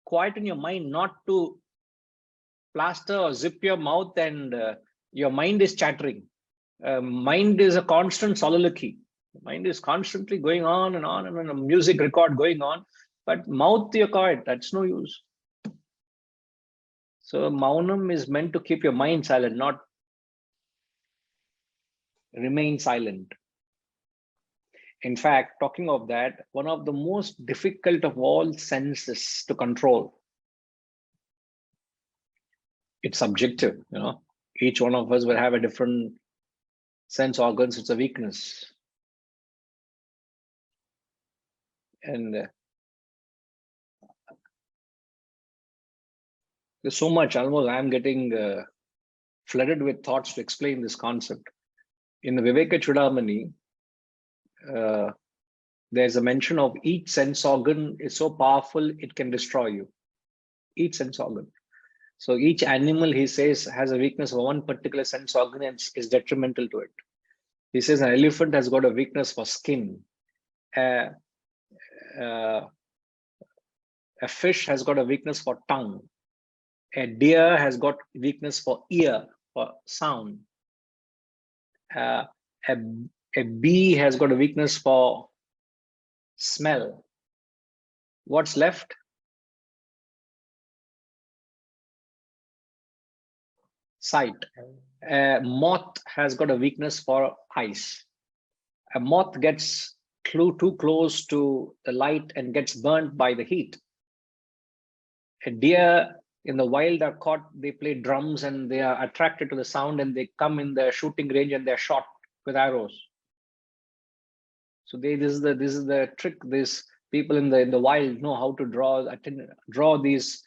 quieten your mind, not to plaster or zip your mouth and your mind is chattering. Mind is a constant soliloquy. The mind is constantly going on and on, and a music record going on, but mouth you're quiet, that's no use. So Maunam is meant to keep your mind silent, not remain silent. In fact, talking of that, one of the most difficult of all senses to control, it's subjective, you know. Each one of us will have a different sense organs, it's a weakness. And there's so much, almost I'm getting flooded with thoughts to explain this concept. In the Viveka Chudamani, there's a mention of each sense organ is so powerful, it can destroy you. Each sense organ. So each animal, he says, has a weakness of one particular sense organ and is detrimental to it. He says an elephant has got a weakness for skin. A fish has got a weakness for tongue. A deer has got weakness for ear, for sound. A bee has got a weakness for smell. What's left? Sight. A moth has got a weakness for eyes. A moth gets too close to the light and gets burnt by the heat. A deer in the wild are caught, they play drums and they are attracted to the sound and they come in the shooting range and they're shot with arrows. So this is the trick. These people in the wild know how to draw these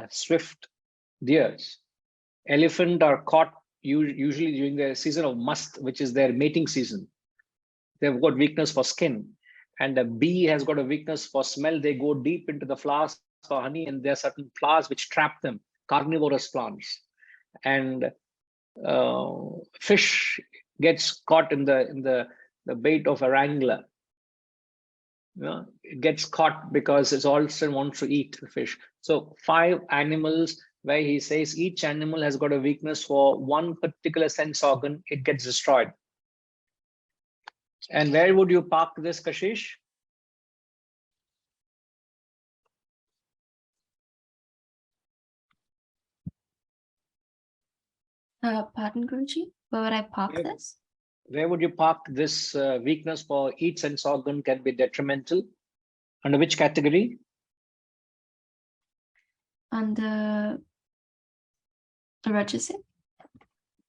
swift deers. Elephant are caught usually during the season of must, which is their mating season. They've got weakness for skin. And a bee has got a weakness for smell. They go deep into the flowers for honey, and there are certain flowers which trap them, carnivorous plants. And fish gets caught in the bait of a wrangler. You know, it gets caught because it also wants to eat the fish. So 5 animals where he says each animal has got a weakness for one particular sense organ, it gets destroyed. And where would you park this, Kashish? Pardon, Guruji? Where would I park Where, this? where would you park this weakness for each sense organ can be detrimental? Under which category? Under Rajasic?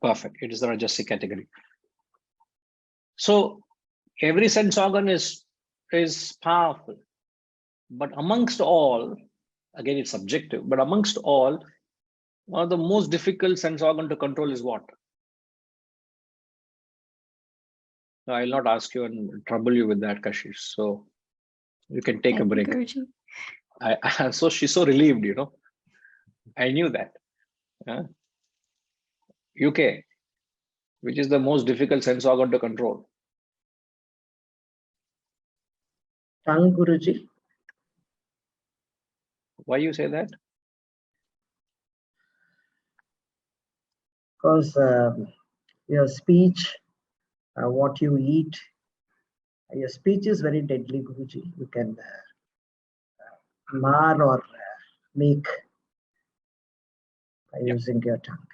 Perfect. It is the Rajasic category. So every sense organ is powerful, but amongst all, again, it's subjective, but amongst all, one of the most difficult sense organ to control is what? No, I'll not ask you and trouble you with that, Kashish. So you can take a Thank you, break. Guruji. So she's so relieved, you know. I knew that. UK, which is the most difficult sense organ to control? Tongue, Guruji. Why you say that? Because your speech, what you eat, your speech is very deadly, Guruji. You can mar or make by using your tongue.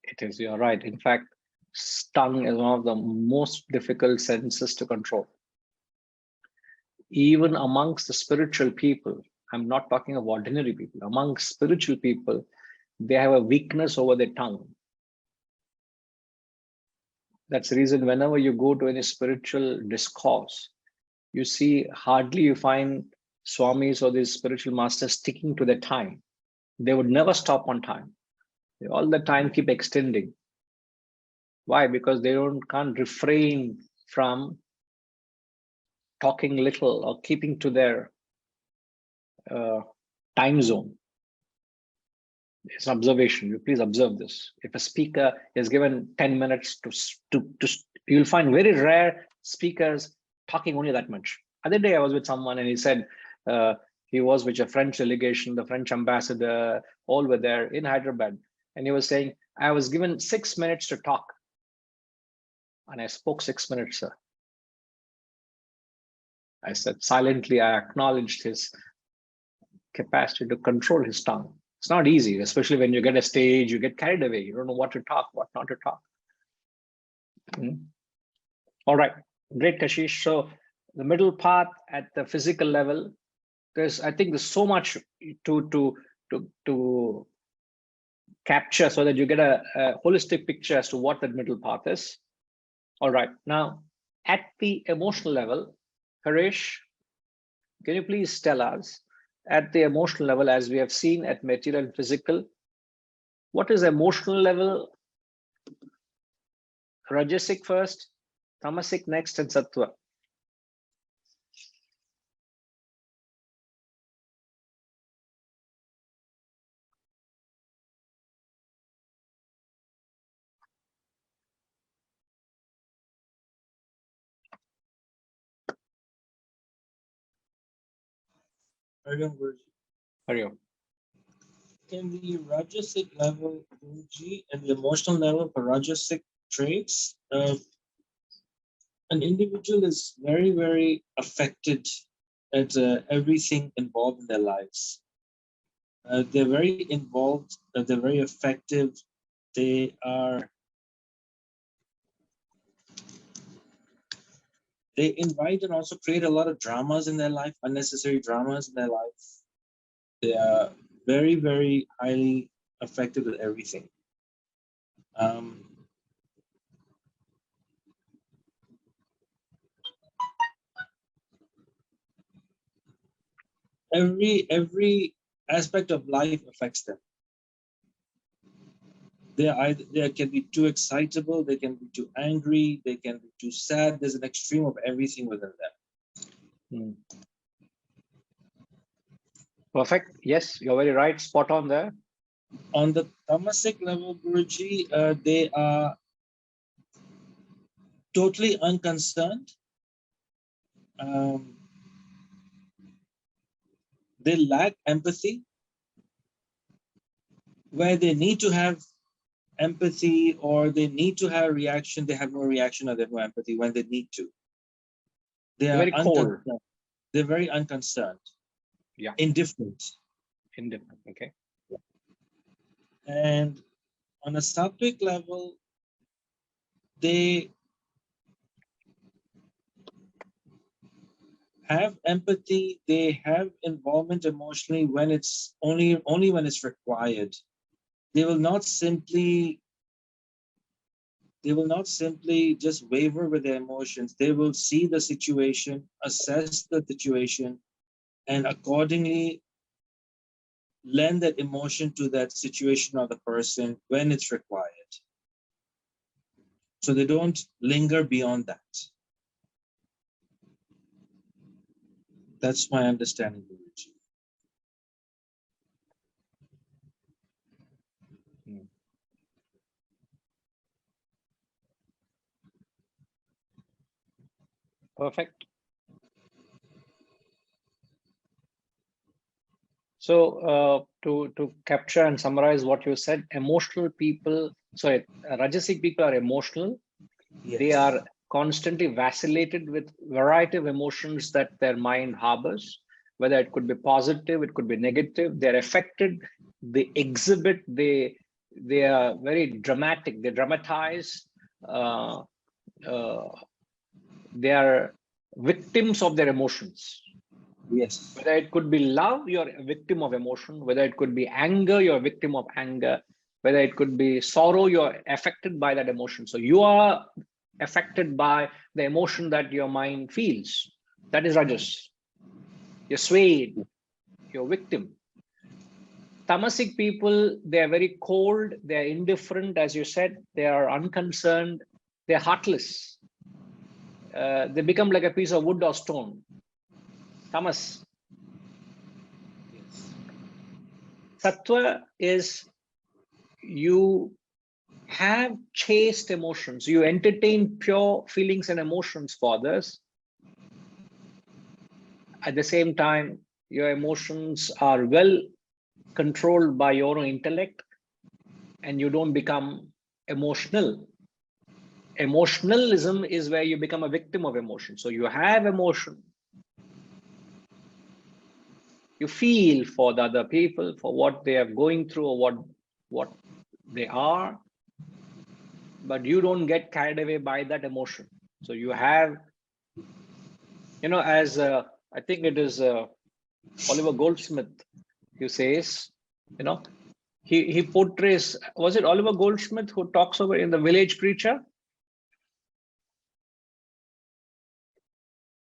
It is, you're right. In fact, tongue is one of the most difficult senses to control. Even amongst the spiritual people, I'm not talking of ordinary people, amongst spiritual people, they have a weakness over their tongue. That's the reason whenever you go to any spiritual discourse, you see hardly you find swamis or these spiritual masters sticking to their time. They would never stop on time. They all the time keep extending. Why? Because they can't refrain from talking little or keeping to their time zone. It's an observation. You please observe this. If a speaker is given 10 minutes to you'll find very rare speakers talking only that much. Other day I was with someone and he said he was with a French delegation, the French ambassador, all were there in Hyderabad. And he was saying, I was given 6 minutes to talk. And I spoke 6 minutes, sir. I said silently, I acknowledged his capacity to control his tongue. It's not easy, especially when you get a stage, you get carried away. You don't know what to talk, what not to talk. All right, great, Kashish. So the middle path at the physical level, I think there's so much to capture so that you get a holistic picture as to what that middle path is. All right, now at the emotional level, Harish, can you please tell us at the emotional level, as we have seen at material and physical, what is emotional level? Rajasic first, Tamasic next, and Sattva. Hariom. In the Rajasic level, Guruji, and the emotional level for Rajasic traits, an individual is very, very affected at everything involved in their lives. They're very involved, they're very effective. They invite and also create a lot of dramas in their life, unnecessary dramas in their life. They are very, very highly affected with everything. Every aspect of life affects them. They can be too excitable, they can be too angry, they can be too sad. There's an extreme of everything within them. Perfect. Yes, you're very right. Spot on there. On the Tamasic level, Guruji, they are totally unconcerned. They lack empathy. Where they need to have empathy or they need to have a reaction, they have no reaction or they have no empathy when they need to. They are very cold. They're very unconcerned. Yeah. Indifferent. Indifferent. Okay. And on a sattvic level, they have empathy, they have involvement emotionally when it's only when it's required. They will not simply just waver with their emotions. They will see the situation, assess the situation, and accordingly lend that emotion to that situation or the person when it's required. So they don't linger beyond that. That's my understanding, Guruji. Perfect. So to capture and summarize what you said, emotional people, Rajasic people are emotional. Yes. They are constantly vacillated with variety of emotions that their mind harbors, whether it could be positive, it could be negative. They're affected, they exhibit, they are very dramatic, they dramatize, they are victims of their emotions. Yes. Whether it could be love, you're a victim of emotion. Whether it could be anger, you're a victim of anger. Whether it could be sorrow, you're affected by that emotion. So you are affected by the emotion that your mind feels. That is Rajas. You're swayed, you're a victim. Tamasic people, they're very cold, they're indifferent, as you said, they are unconcerned, they're heartless. They become like a piece of wood or stone. Tamas. Sattva is you have chaste emotions, you entertain pure feelings and emotions for others. At the same time, your emotions are well controlled by your own intellect and you don't become emotional. Emotionalism is where you become a victim of emotion. So you have emotion. You feel for the other people, for what they are going through or what they are, but you don't get carried away by that emotion. So you have, as I think it is Oliver Goldsmith who says, he portrays, was it Oliver Goldsmith who talks over in The Village Preacher?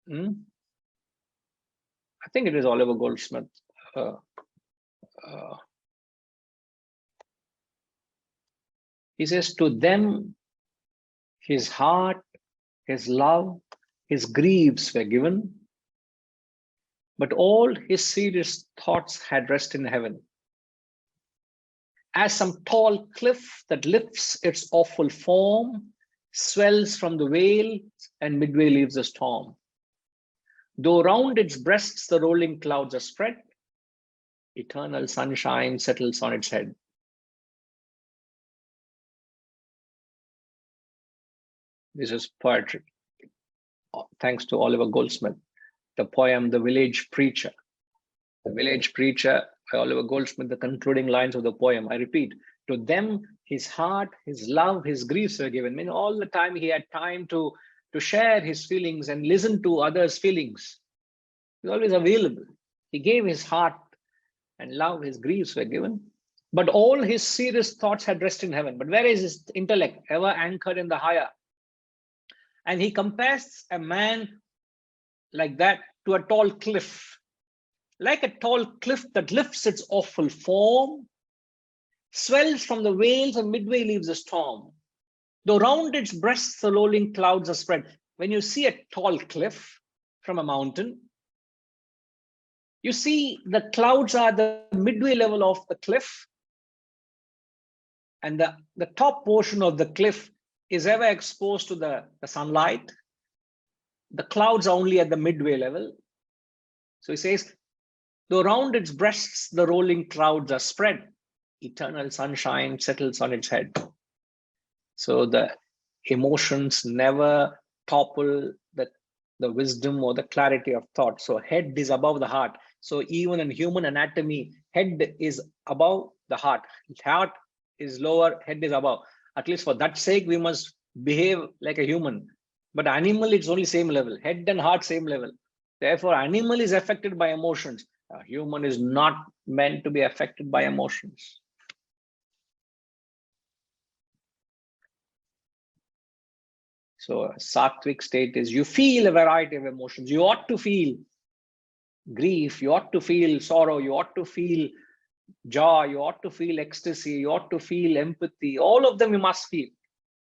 I think it is Oliver Goldsmith. He says, to them, his heart, his love, his griefs were given, but all his serious thoughts had rest in heaven. As some tall cliff that lifts its awful form, swells from the vale, and midway leaves the storm. Though round its breasts the rolling clouds are spread, eternal sunshine settles on its head. This is poetry. Thanks to Oliver Goldsmith. The poem, The Village Preacher. The Village Preacher by Oliver Goldsmith, the concluding lines of the poem. I repeat, to them, his heart, his love, his griefs were given. I mean, all the time he had time to share his feelings and listen to others' feelings. He was always available. He gave his heart and love, his griefs were given. But all his serious thoughts had rest in heaven. But where is his intellect? Ever anchored in the higher. And he compares a man like that to a tall cliff. Like a tall cliff that lifts its awful form, swells from the vales and midway leaves a storm. Though round its breasts the rolling clouds are spread. When you see a tall cliff from a mountain, you see the clouds are the midway level of the cliff, and the top portion of the cliff is ever exposed to the sunlight. The clouds are only at the midway level. So he says, though round its breasts the rolling clouds are spread, eternal sunshine settles on its head. So the emotions never topple the wisdom or the clarity of thought. So head is above the heart. So even in human anatomy, head is above the heart. Heart is lower, head is above. At least for that sake, we must behave like a human. But animal, it's only same level. Head and heart, same level. Therefore, animal is affected by emotions. A human is not meant to be affected by emotions. So a sattvic state is you feel a variety of emotions. You ought to feel grief, you ought to feel sorrow, you ought to feel joy, you ought to feel ecstasy, you ought to feel empathy. All of them you must feel.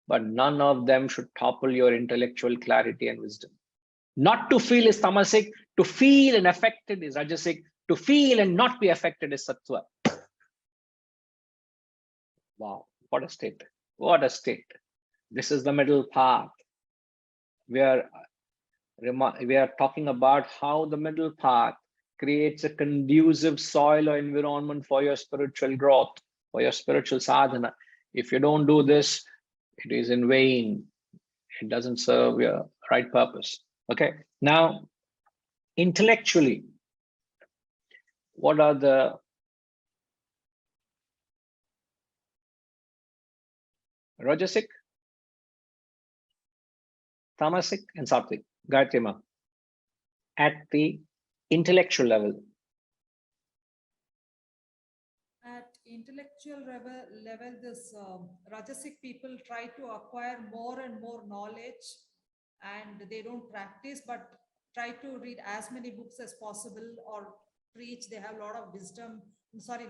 But none of them should topple your intellectual clarity and wisdom. Not to feel is tamasic, to feel and affected is rajasic, to feel and not be affected is sattva. Wow, what a state. What a state. This is the middle path. We are talking about how the middle path creates a conducive soil or environment for your spiritual growth, for your spiritual sadhana. If you don't do this, it is in vain. It doesn't serve your right purpose. Okay, now intellectually, what are the rajasic, tamasic, and sattvic? Gayatri Ma, at the intellectual level. At intellectual level, this Rajasic people try to acquire more and more knowledge, and they don't practice, but try to read as many books as possible or preach. They have a lot of wisdom,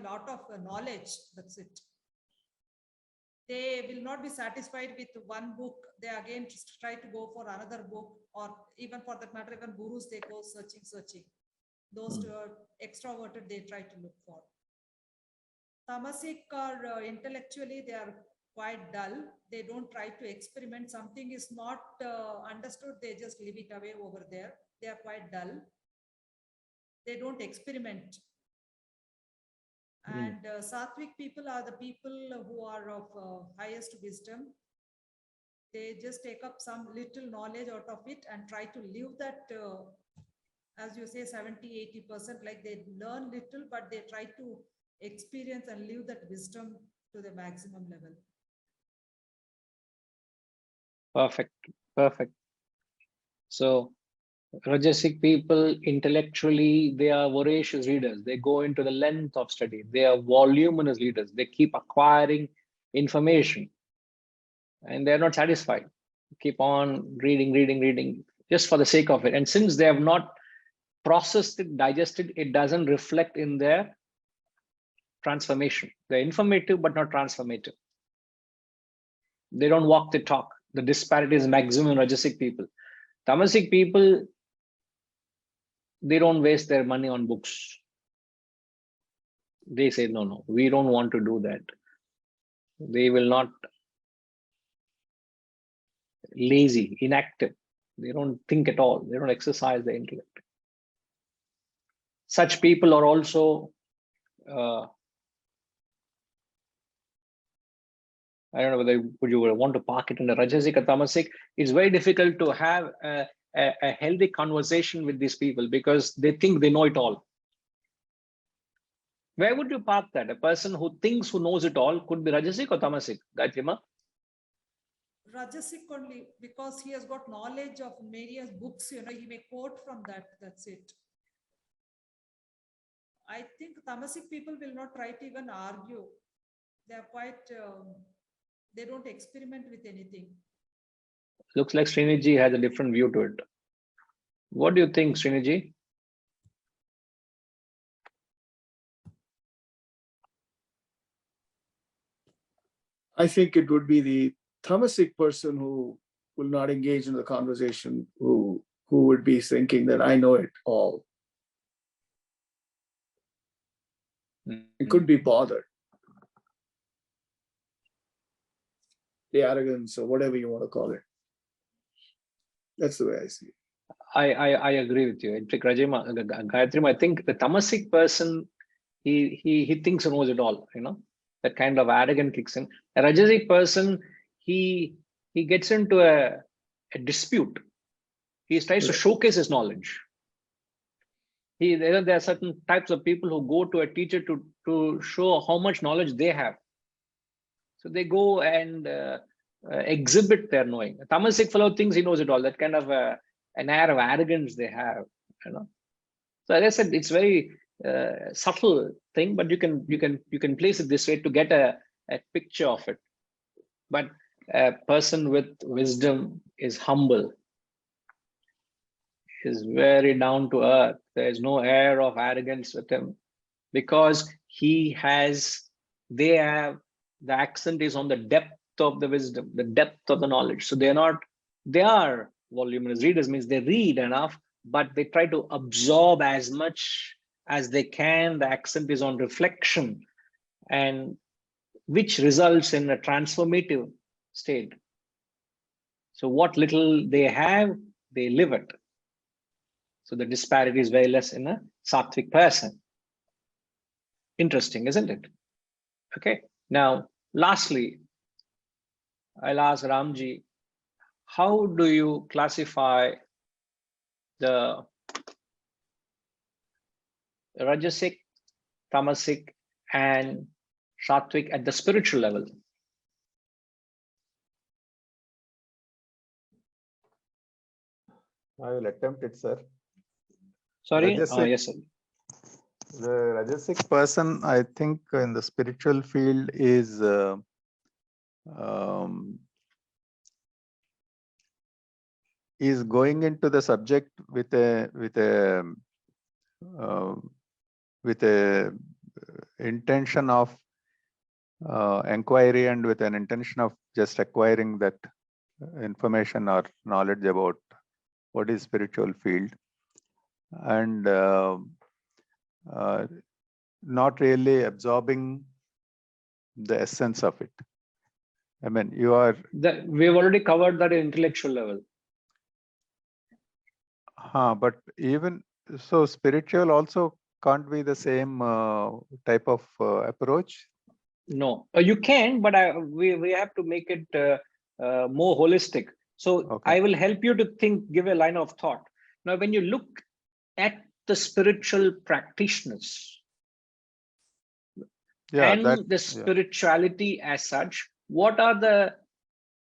lot of knowledge. That's it. They will not be satisfied with one book. They again just try to go for another book, or even for that matter, even gurus, they go searching. Those two are extroverted, they try to look for. Tamasic are intellectually, they are quite dull. They don't try to experiment. Something is not understood, they just leave it away over there. They are quite dull. They don't experiment. And sattvic people are the people who are of highest wisdom. They just take up some little knowledge out of it and try to live that, as you say, 70–80%, like they learn little, but they try to experience and live that wisdom to the maximum level. Perfect, perfect. So Rajasic people, intellectually, they are voracious readers. They go into the length of study. They are voluminous readers. They keep acquiring information and they're not satisfied. Keep on reading, just for the sake of it. And since they have not processed it, digested, it doesn't reflect in their transformation. They're informative, but not transformative. They don't walk the talk. The disparity is maximum in Rajasic people. Tamasic people, they don't waste their money on books. They say, no, we don't want to do that. They will not, lazy, inactive. They don't think at all. They don't exercise their intellect. Such people are also, I don't know whether you would want to park it in a Rajasic or Tamasic. It's very difficult to have a healthy conversation with these people because they think they know it all. Where would you park that? A person who thinks who knows it all could be Rajasic or Tamasic, Gayatri Ma? Rajasic only, because he has got knowledge of various books, he may quote from that, that's it. I think Tamasic people will not try to even argue. They are quite, they don't experiment with anything. Looks like Sriniji has a different view to it. What do you think, Sriniji? I think it would be the tamasic person who will not engage in the conversation, who would be thinking that I know it all. It could be bothered. The arrogance or whatever you want to call it. That's the way I see it. I agree with you. In fact, Gayatri, I think the Tamasic person, he thinks he knows it all, that kind of arrogance kicks in. A Rajasic person, he gets into a dispute. He tries to showcase his knowledge. There are certain types of people who go to a teacher to show how much knowledge they have. So they go and exhibit their knowing. A tamasic fellow thinks he knows it all. That kind of an air of arrogance they have, you know. So as I said, it's very subtle thing, but you can place it this way to get a picture of it. But a person with wisdom is humble, is very down to earth. There is no air of arrogance with him, because they have, the accent is on the depth of the wisdom, the depth of the knowledge. So they are voluminous readers, means they read enough, but they try to absorb as much as they can. The accent is on reflection, and which results in a transformative state. So what little they have, they live it. So the disparity is very less in a sattvic person. Interesting, isn't it? Okay. Now, lastly, I'll ask Ramji, how do you classify the Rajasic, Tamasic, and Sattvic at the spiritual level? I will attempt it, sir. Sorry? Rajasic, Yes, sir. the Rajasic person, I think, in the spiritual field is going into the subject with a intention of inquiry, and with an intention of just acquiring that information or knowledge about what is spiritual field, and not really absorbing the essence of it. I mean, We've already covered that at intellectual level. but even so, spiritual also can't be the same type of approach. No, you can, but we have to make it more holistic. So Okay. I will help you to give a line of thought. Now, when you look at the spiritual practitioners and the spirituality as such, what are the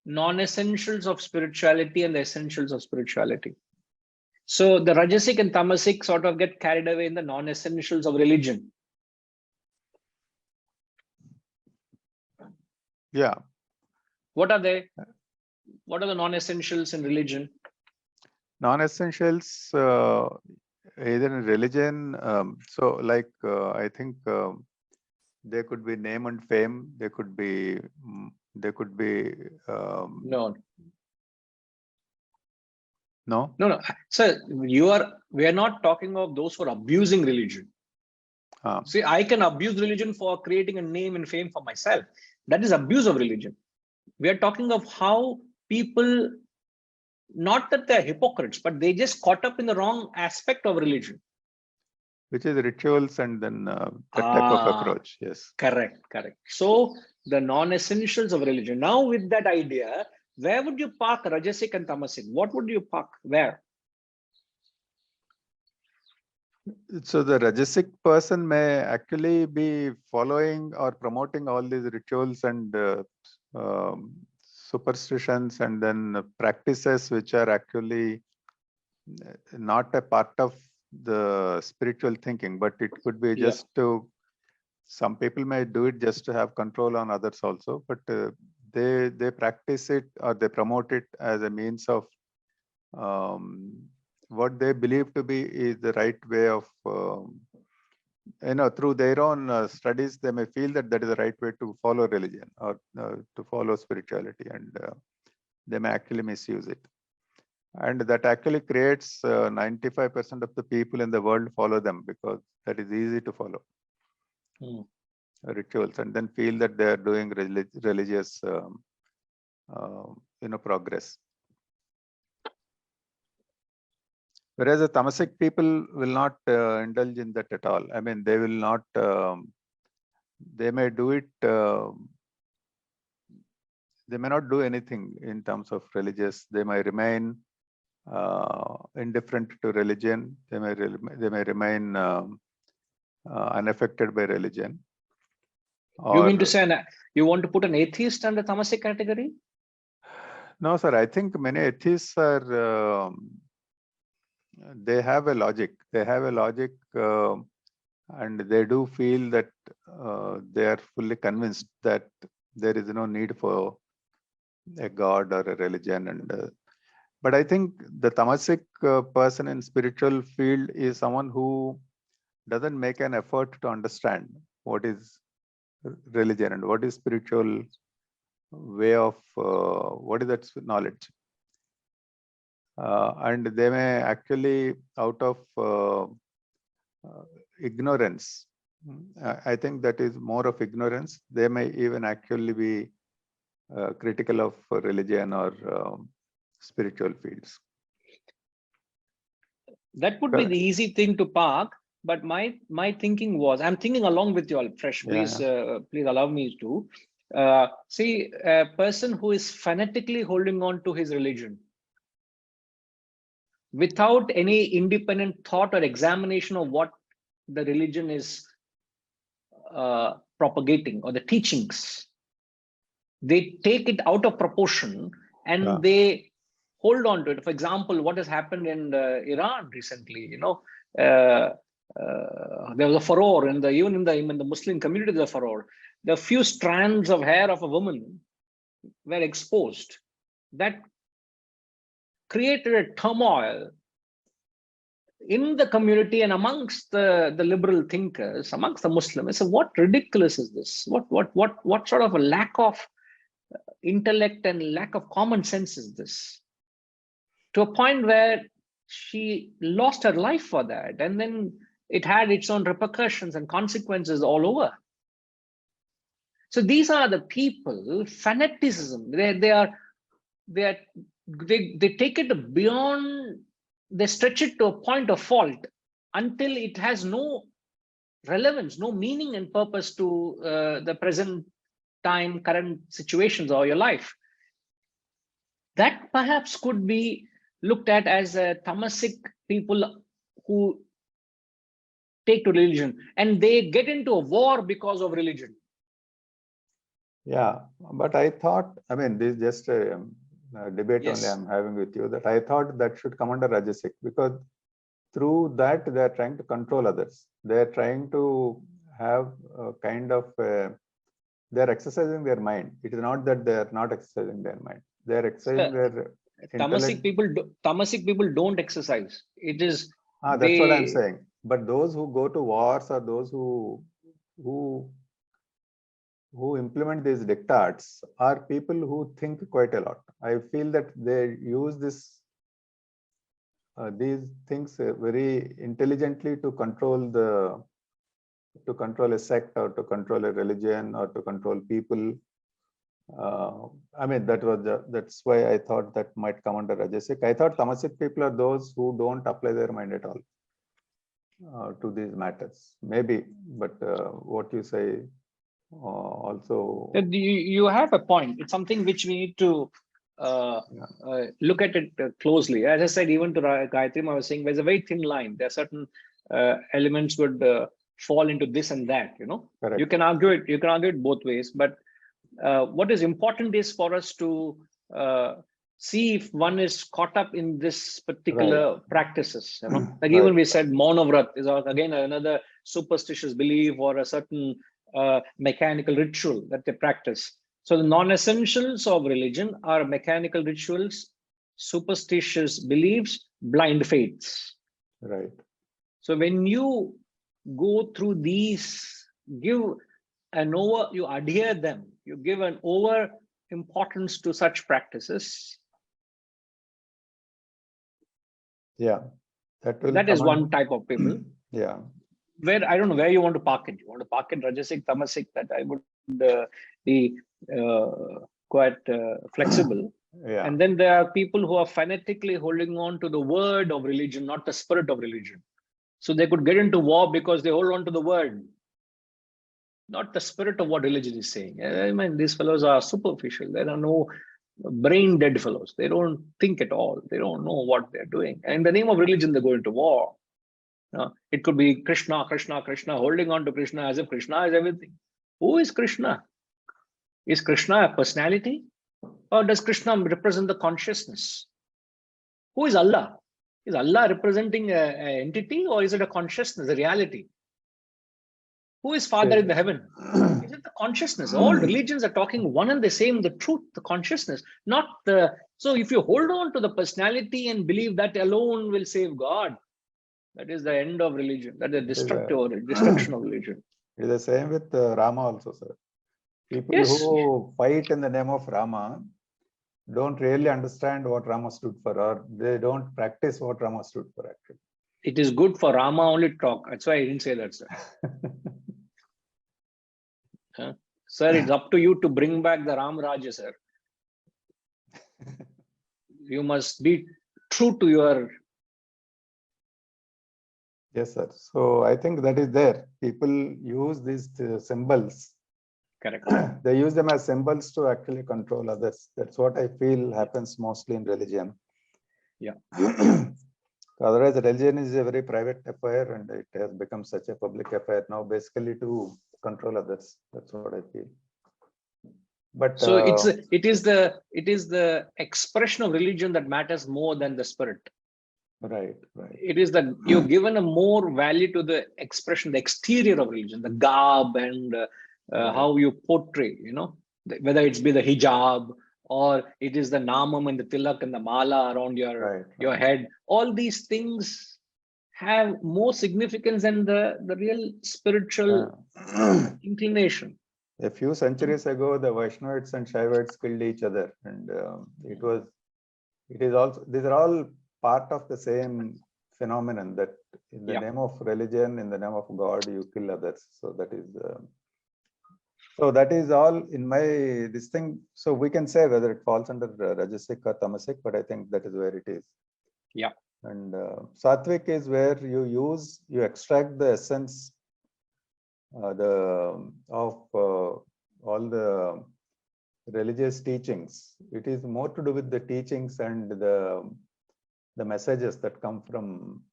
non-essentials of spirituality and the essentials of spirituality? So the Rajasic and Tamasic sort of get carried away in the non-essentials of religion. Yeah. What are they? What are the non-essentials in religion? Non-essentials, either in religion. So, like I think there could be name and fame. There could be. No. No. No. So we are not talking of those who are abusing religion. See, I can abuse religion for creating a name and fame for myself. That is abuse of religion. We are talking of how people, not that they're hypocrites, but they just caught up in the wrong aspect of religion. Which is rituals and then that type of approach. Yes. Correct. So the non-essentials of religion. Now with that idea, where would you park Rajasic and Tamasic? What would you park? Where? So the Rajasic person may actually be following or promoting all these rituals and superstitions, and then practices which are actually not a part of the spiritual thinking, but it could be just to, some people may do it just to have control on others also, but they practice it or they promote it as a means of what they believe to be is the right way of, through their own studies, they may feel that that is the right way to follow religion or to follow spirituality, and they may actually misuse it. And that actually creates 95% of the people in the world follow them, because that is easy to follow rituals, and then feel that they are doing religious progress. Whereas the Tamasic people will not indulge in that at all. I mean, they will not, they may do it, they may not do anything in terms of religious. They may remain indifferent to religion. They may remain unaffected by religion. You Or mean to say you want to put an atheist under tamasic category? no, sir. I think many atheists are they have a logic. They have a logic, and they do feel that they are fully convinced that there is no need for a god or a religion. And but I think the tamasic person in spiritual field is someone who doesn't make an effort to understand what is religion and what is spiritual way of what is that knowledge. And they may actually, out of ignorance, I think that is more of ignorance, they may even actually be critical of religion or spiritual fields. That would be the easy thing to park. But my thinking was, I'm thinking along with you all fresh. Please, please allow me to see a person who is fanatically holding on to his religion without any independent thought or examination of what the religion is propagating or the teachings. They take it out of proportion and they hold on to it. For example, what has happened in Iran recently, you know, there was a furore even in the Muslim community. There's a furore. The few strands of hair of a woman were exposed. That created a turmoil in the community and amongst the liberal thinkers, amongst the Muslims. So what ridiculous is this? What sort of a lack of intellect and lack of common sense is this? To a point where she lost her life for that, and then it had its own repercussions and consequences all over. So these are the people, fanaticism. They take it beyond. They stretch it to a point of fault until it has no relevance, no meaning and purpose to the present time, current situations or your life. That perhaps could be looked at as tamasic people who take to religion, and they get into a war because of religion. Yeah, but I thought, I mean, this is just a debate Yes. only I'm having with you, that I thought that should come under Rajasic, because through that they are trying to control others. They are trying to have a kind of they are exercising their mind. It is not that they are not exercising their mind. They are exercising their Tamasic people don't exercise. It is that's what I'm saying. But those who go to wars or those who implement these diktats are people who think quite a lot. I feel that they use these things very intelligently to control a sect or to control a religion or to control people. I mean, that's why I thought that might come under Rajasic. I thought Tamasic people are those who don't apply their mind at all to these matters. Maybe, but what you say also. You have a point. It's something which we need to look at it closely. As I said, even to Gayatri, I was saying there's a very thin line. There are certain elements would fall into this and that. You know, Correct. You can argue it. You can argue it both ways. But what is important is for us to see if one is caught up in this particular practices. You know, like even we said, Maunavrat is again another superstitious belief or a certain mechanical ritual that they practice. So the non-essentials of religion are mechanical rituals, superstitious beliefs, blind faiths. Right. So when you go through these, you adhere them, you give an over importance to such practices. Yeah, that is one type of people. Yeah. Where I don't know where you want to park it. You want to park it Rajasic, Tamasic, that I would be quite flexible. Yeah. And then there are people who are fanatically holding on to the word of religion, not the spirit of religion. So they could get into war because they hold on to the word, not the spirit of what religion is saying. I mean, these fellows are superficial. There are no brain dead fellows. They don't think at all. They don't know what they're doing. And in the name of religion, they go into war. It could be Krishna, Krishna, Krishna, holding on to Krishna as if Krishna is everything. Who is Krishna? Is Krishna a personality? Or does Krishna represent the consciousness? Who is Allah? Is Allah representing an entity, or is it a consciousness, a reality? Who is Father in the heaven? Is it the consciousness? All religions are talking one and the same, the truth, the consciousness, not the. So if you hold on to the personality and believe that alone will save God, that is the end of religion. That is the destruction of religion. It is the same with Rama also, sir. People Yes. who fight in the name of Rama don't really understand what Rama stood for, or they don't practice what Rama stood for, actually. It is good for Rama only to talk. That's why I didn't say that, sir. Sir, it's up to you to bring back the Ram Raja, sir. You must be true to your. Yes, sir. So I think that is there. People use these symbols. Correct. They use them as symbols to actually control others. That's what I feel happens mostly in religion. Yeah. Otherwise, religion is a very private affair, and it has become such a public affair now, basically to control others. That's what I feel. But So it is the expression of religion that matters more than the spirit. right. It is that you've given a more value to the expression, the exterior of religion, the garb and how you portray, whether it's be the hijab or it is the namam and the tilak and the mala around your head. All these things have more significance than the real spiritual inclination. A few centuries ago, the Vaishnavites and Shaivites killed each other, and it is also, these are all part of the same phenomenon, that in the name of religion, in the name of God, you kill others. So that is all in my this thing. So we can say whether it falls under Rajasic or Tamasic, but I think that is where it is. Yeah. And Sattvic is where you extract the essence of all the religious teachings. It is more to do with the teachings and the messages that come from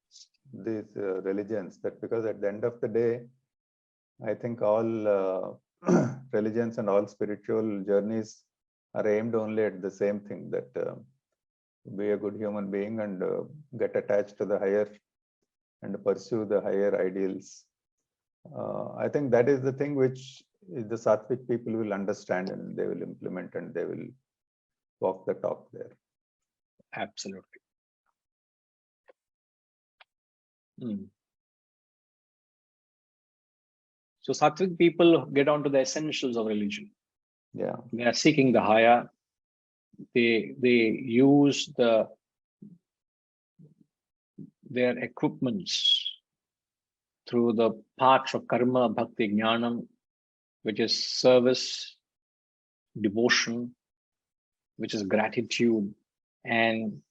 these religions. That because at the end of the day, I think all religions and all spiritual journeys are aimed only at the same thing, that be a good human being and get attached to the higher and pursue the higher ideals. I think that is the thing which the Sattvic people will understand, and they will implement, and they will walk the talk there. Absolutely. So Sattvic people get onto the essentials of religion. Yeah. They are seeking the higher. They use their equipments through the paths of karma, bhakti, jnanam, which is service, devotion, which is gratitude, and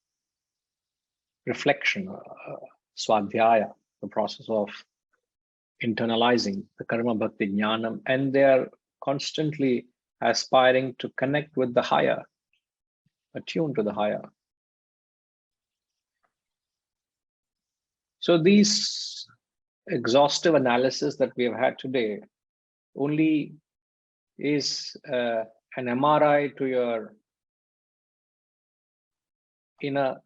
reflection, swadhyaya, the process of internalizing the karma, bhakti, jnanam, and they are constantly aspiring to connect with the higher, attune to the higher. So these exhaustive analysis that we have had today only is an MRI to your inner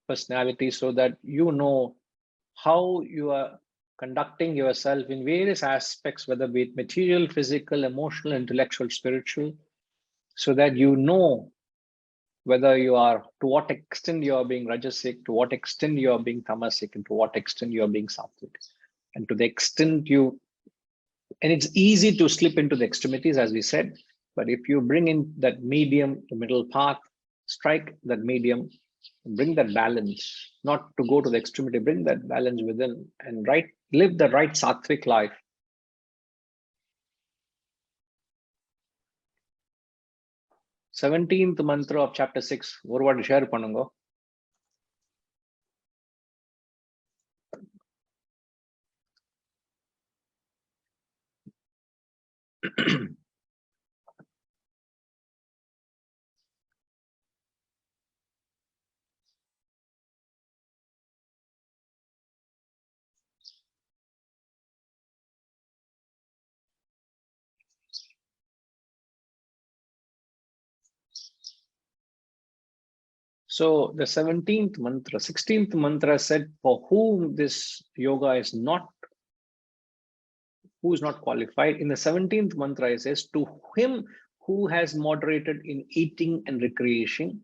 personality, so that you know how you are conducting yourself in various aspects, whether be it material, physical, emotional, intellectual, spiritual, so that you know whether you are, to what extent you are being rajasic, to what extent you are being tamasic, and to what extent you are being sattvic. And to the extent and it's easy to slip into the extremities, as we said, but if you bring in that medium, the middle path, strike that medium, bring that balance, not to go to the extremity, bring that balance within and live the right sattvic life. Seventeenth mantra of chapter 6. What share panungo? So the 17th mantra, 16th mantra said, for whom this yoga is not, who is not qualified. In the 17th mantra, it says, to him who has moderated in eating and recreation,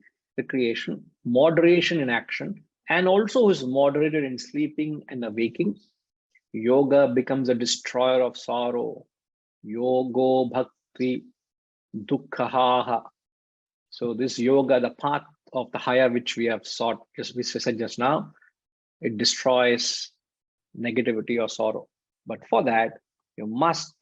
moderation in action, and also is moderated in sleeping and awaking, yoga becomes a destroyer of sorrow. Yogo bhakti dukkhaha. So this yoga, the path of the higher which we have sought, just we said just now, it destroys negativity or sorrow. But for that, you must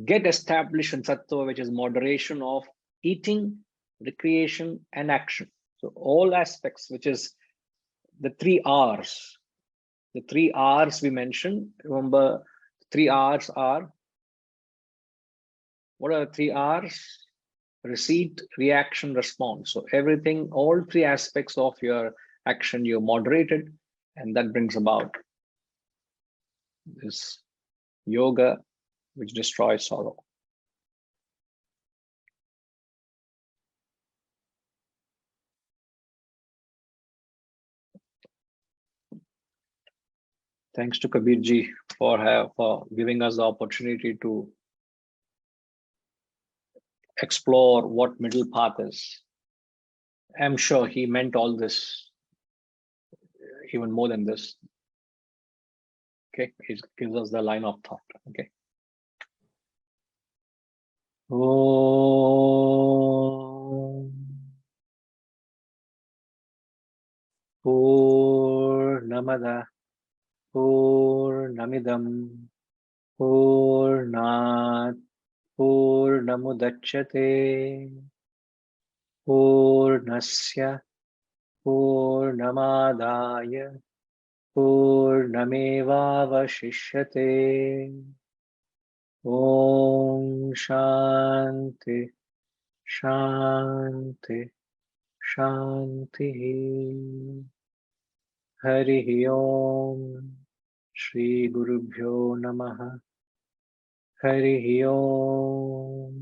get established in sattva, which is moderation of eating, recreation, and action. So all aspects, which is the 3 R's. The 3 R's we mentioned. Remember, 3 R's are, what are the 3 R's? Receipt, reaction, response. So everything, all 3 aspects of your action, you moderated, and that brings about this yoga, which destroys sorrow. Thanks to Kabir ji for giving us the opportunity to explore what middle path is. I'm sure he meant all this, even more than this. Okay, he gives us the line of thought. Okay. Om Purnamada Purnamidam Purnat Purnamudachyate Purnasya Purnamadaya Purnamevavashishyate. Om Shanti Shanti Shanti. Hari Om. Shri Gurubhyo Namaha. Hari Om.